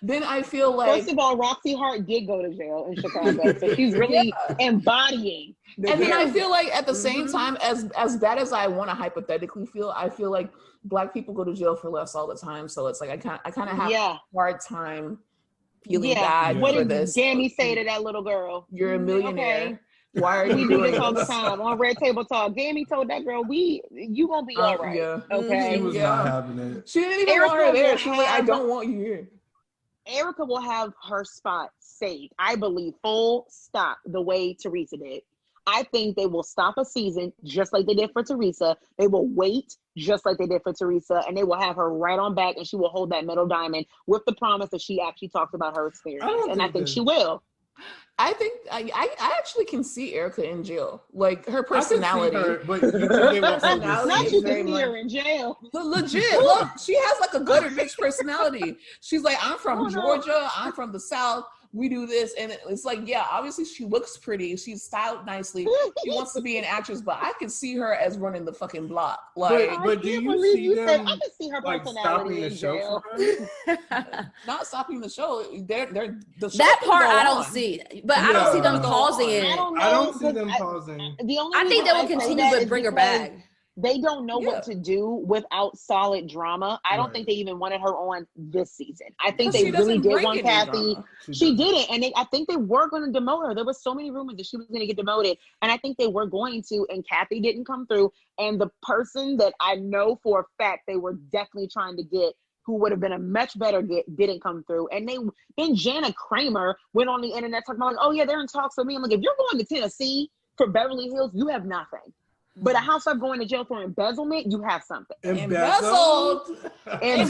then I feel like, first of all, Roxy Hart did go to jail in Chicago, so she's really embodying. And then I feel like at the same time, as bad as I want to hypothetically feel, I feel like Black people go to jail for less all the time. So it's like I kind of have a hard time feeling bad what for did this. Gammy say to that little girl? You're a millionaire. Okay. Why are you doing this all the time on Red Table Talk? Gammy told that girl, you gonna be all right. Yeah. Okay. She was not having it. She didn't even want her there. She was like, I don't want you here. Erica will have her spot saved, I believe, full stop, the way Teresa did. I think they will stop a season just like they did for Teresa. They will wait just like they did for Teresa, and they will have her right on back, and she will hold that middle diamond with the promise that she actually talks about her experience. I think she will. I think I actually can see Erica in jail. Like her personality. But you can not you can see her in jail. Legit. Look, she has like a gutter bitch personality. She's like, I'm from Georgia. I'm from the South. we do this, and it's like, yeah, obviously she looks pretty, she's styled nicely, she wants to be an actress, but I can see her as running the fucking block. Like, but do you see them I can see her like stopping the show for her? Not stopping the show. They're the show that part I don't on. see, but I don't see them pausing it. I don't see them pausing. I think they will continue to bring her back. They don't know what to do without solid drama. I don't think they even wanted her on this season. I think they really did want Kathy. She didn't. And I think they were going to demote her. There was so many rumors that she was going to get demoted. And I think they were going to. And Kathy didn't come through. And the person that I know for a fact they were definitely trying to get, who would have been a much better get, didn't come through. And then Jana Kramer went on the internet talking about, like, oh, yeah, they're in talks with me. I'm like, if you're going to Tennessee for Beverly Hills, you have nothing. But a housewife going to jail for embezzlement, you have something. Embezzled. And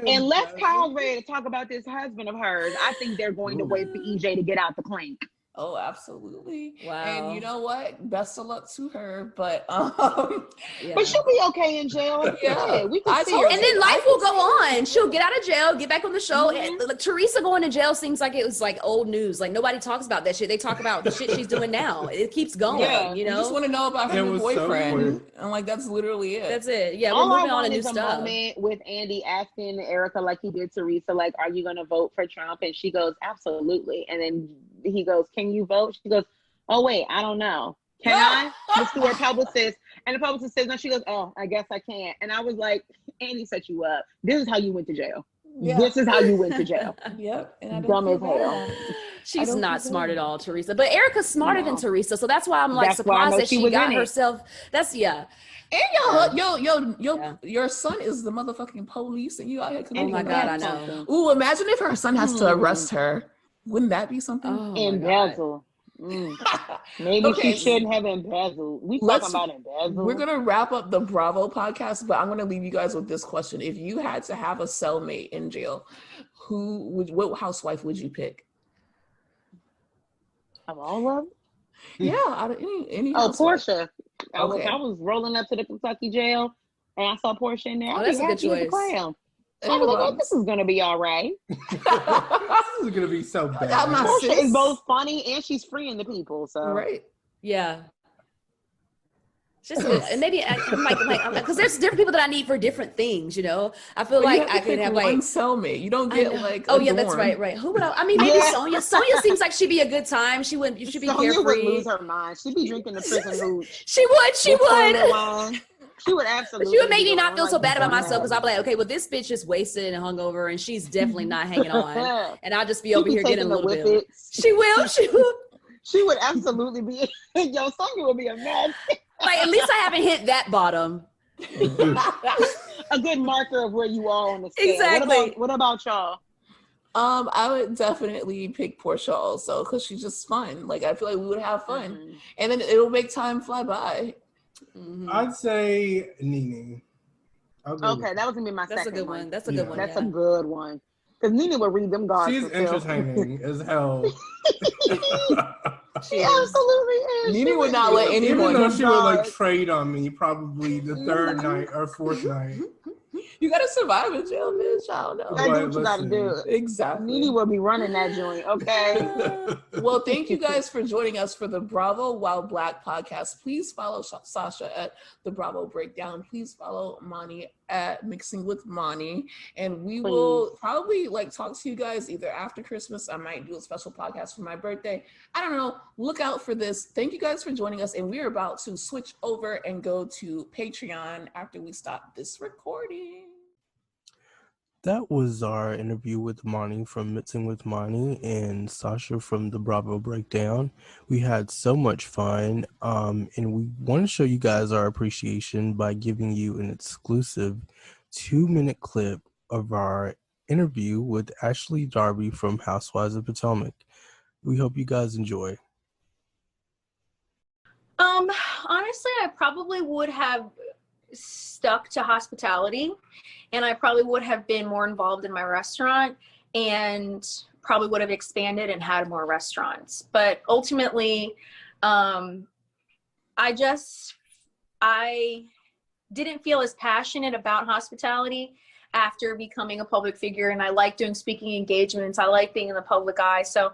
unless Kyle's ready to talk about this husband of hers, I think they're going to wait for EJ to get out the clink. Oh, absolutely. Wow. And you know what? Best of luck to her. But but she'll be okay in jail. Yeah, we can see her. And then life will go on. She'll get out of jail, get back on the show. And like, Teresa going to jail seems like it was like old news. Like nobody talks about that shit. They talk about the shit she's doing now. It keeps going. Yeah. You know, you just want to know about her new boyfriend. And like that's literally it. That's it. Yeah, we're moving on to new stuff. Moment with Andy asking Erica, like he did Teresa, like, are you gonna vote for Trump? And she goes, absolutely. And then he goes, can you vote? She goes, oh wait, I don't know. Can I? Let's do her publicist. And the publicist says no. She goes, oh, I guess I can't. And I was like, Andy set you up. This is how you went to jail. Yeah. This is how you went to jail. Yep. And dumb as hell. She's not smart at all, Teresa. But Erica's smarter than Teresa, so that's why I'm like surprised that she got herself. That's And your son is the motherfucking police, and you out here. Oh my God, I know. Ooh, imagine if her son has to arrest her. Wouldn't that be something? Oh, embezzle. Maybe she shouldn't have embezzled. We talking about embezzle. We're gonna wrap up the Bravo podcast, but I'm gonna leave you guys with this question: if you had to have a cellmate in jail, what housewife would you pick? Of all of them? Yeah, out of any. Oh, Portia. I was rolling up to the Kentucky jail, and I saw Portia in there. Oh, that's a good choice. I was like, oh, this is going to be all right. This is going to be so bad. Portia is both funny and she's freeing the people. So right. Yeah. Just and maybe because there's different people that I need for different things, you know. I feel like I could have like one cellmate. You don't get like yeah, that's right. Who would I mean? Maybe Sonia. Sonia seems like she'd be a good time. She would. You should be carefree. Sonia would lose her mind. She'd be drinking the prison hooch. She would. She would absolutely. She would make me not feel so bad about myself because I'd be like, okay, well, this bitch is wasted and hungover, and she's definitely not hanging on, and I'll just be over here getting a little bit. She will. She would absolutely be. Yo, Sonia would be a mess. Like, at least I haven't hit that bottom. A good marker of where you are on the scale. Exactly. What about y'all? I would definitely pick Portia also because she's just fun. Like, I feel like we would have fun, and then it'll make time fly by. I'd say Nene. Okay, that was gonna be my second. That's a good one. That's a good one. That's a good one. Because Nene would read them guards. She's entertaining as hell. She absolutely is. Nene would not let anyone. Even though she would like trade on me probably the third night or fourth night. You gotta survive in jail, bitch. I don't know. That's what you gotta do. Exactly. Nene will be running that joint, okay? Well, thank you guys for joining us for the Bravo While Black podcast. Please follow Sasha at the Bravo Breakdown. Please follow Moni at Mixing with Moni. And we will probably like talk to you guys either after Christmas. I might do a special podcast for my birthday. I don't know. Look out for this. Thank you guys for joining us. And we're about to switch over and go to Patreon after we stop this recording. That was our interview with Moni from Mixing with Moni and Sasha from the Bravo Breakdown. We had so much fun, and we want to show you guys our appreciation by giving you an exclusive 2-minute clip of our interview with Ashley Darby from Housewives of Potomac. We hope you guys enjoy. Honestly, I probably would have stuck to hospitality, and I probably would have been more involved in my restaurant and probably would have expanded and had more restaurants. But ultimately, I didn't feel as passionate about hospitality after becoming a public figure, and I like doing speaking engagements. I like being in the public eye. So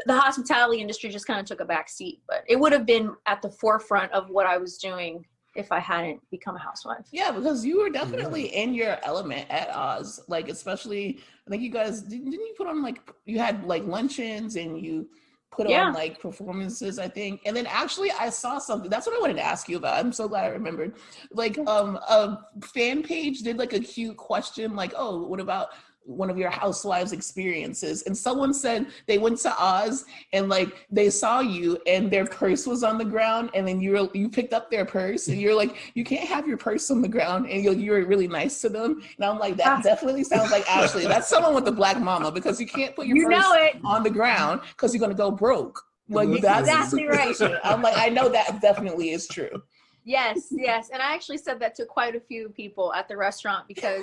the hospitality industry just kind of took a back seat, but it would have been at the forefront of what I was doing if I hadn't become a housewife. Yeah, because you were definitely in your element at Oz. Like, especially, I think you guys, didn't you put on, like, you had, like, luncheons and you put on, like, performances, I think. And then actually I saw something. That's what I wanted to ask you about. I'm so glad I remembered. Like, a fan page did, like, a cute question, like, oh, what about one of your housewives experiences? And someone said they went to Oz and like they saw you and their purse was on the ground, and then you picked up their purse and you're like, you can't have your purse on the ground, and you're really nice to them. And I'm like, that definitely sounds like Ashley. That's someone with the black mama, because you can't put your purse on the ground because you're gonna go broke. Like, that's exactly right. I'm like, I know that definitely is true. Yes. And I actually said that to quite a few people at the restaurant, because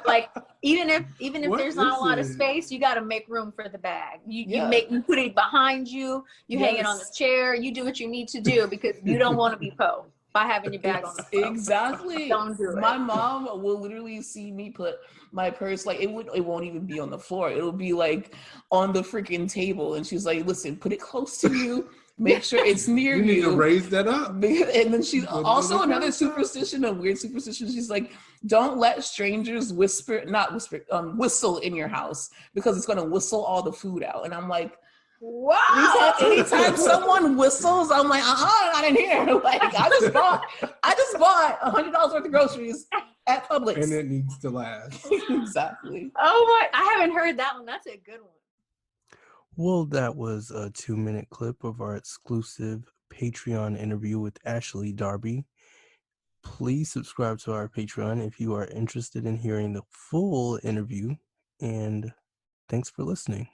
like, even if there's not a lot of space, you got to make room for the bag. You put it behind you, you hang it on the chair, you do what you need to do, because you don't want to be po by having your bag on the floor. Exactly. Don't do it. My mom will literally see me put my purse, like, it won't even be on the floor. It'll be like on the freaking table. And she's like, listen, put it close to you. Make sure it's near you. You need to raise that up. And then she's also another superstition, a weird superstition. She's like, don't let strangers whistle in your house, because it's going to whistle all the food out. And I'm like, wow. Anytime someone whistles, I'm like, not in here. Like, I just bought $100 worth of groceries at Publix. And it needs to last. Exactly. Oh my, I haven't heard that one. That's a good one. Well, that was a 2-minute clip of our exclusive Patreon interview with Ashley Darby. Please subscribe to our Patreon if you are interested in hearing the full interview, and thanks for listening.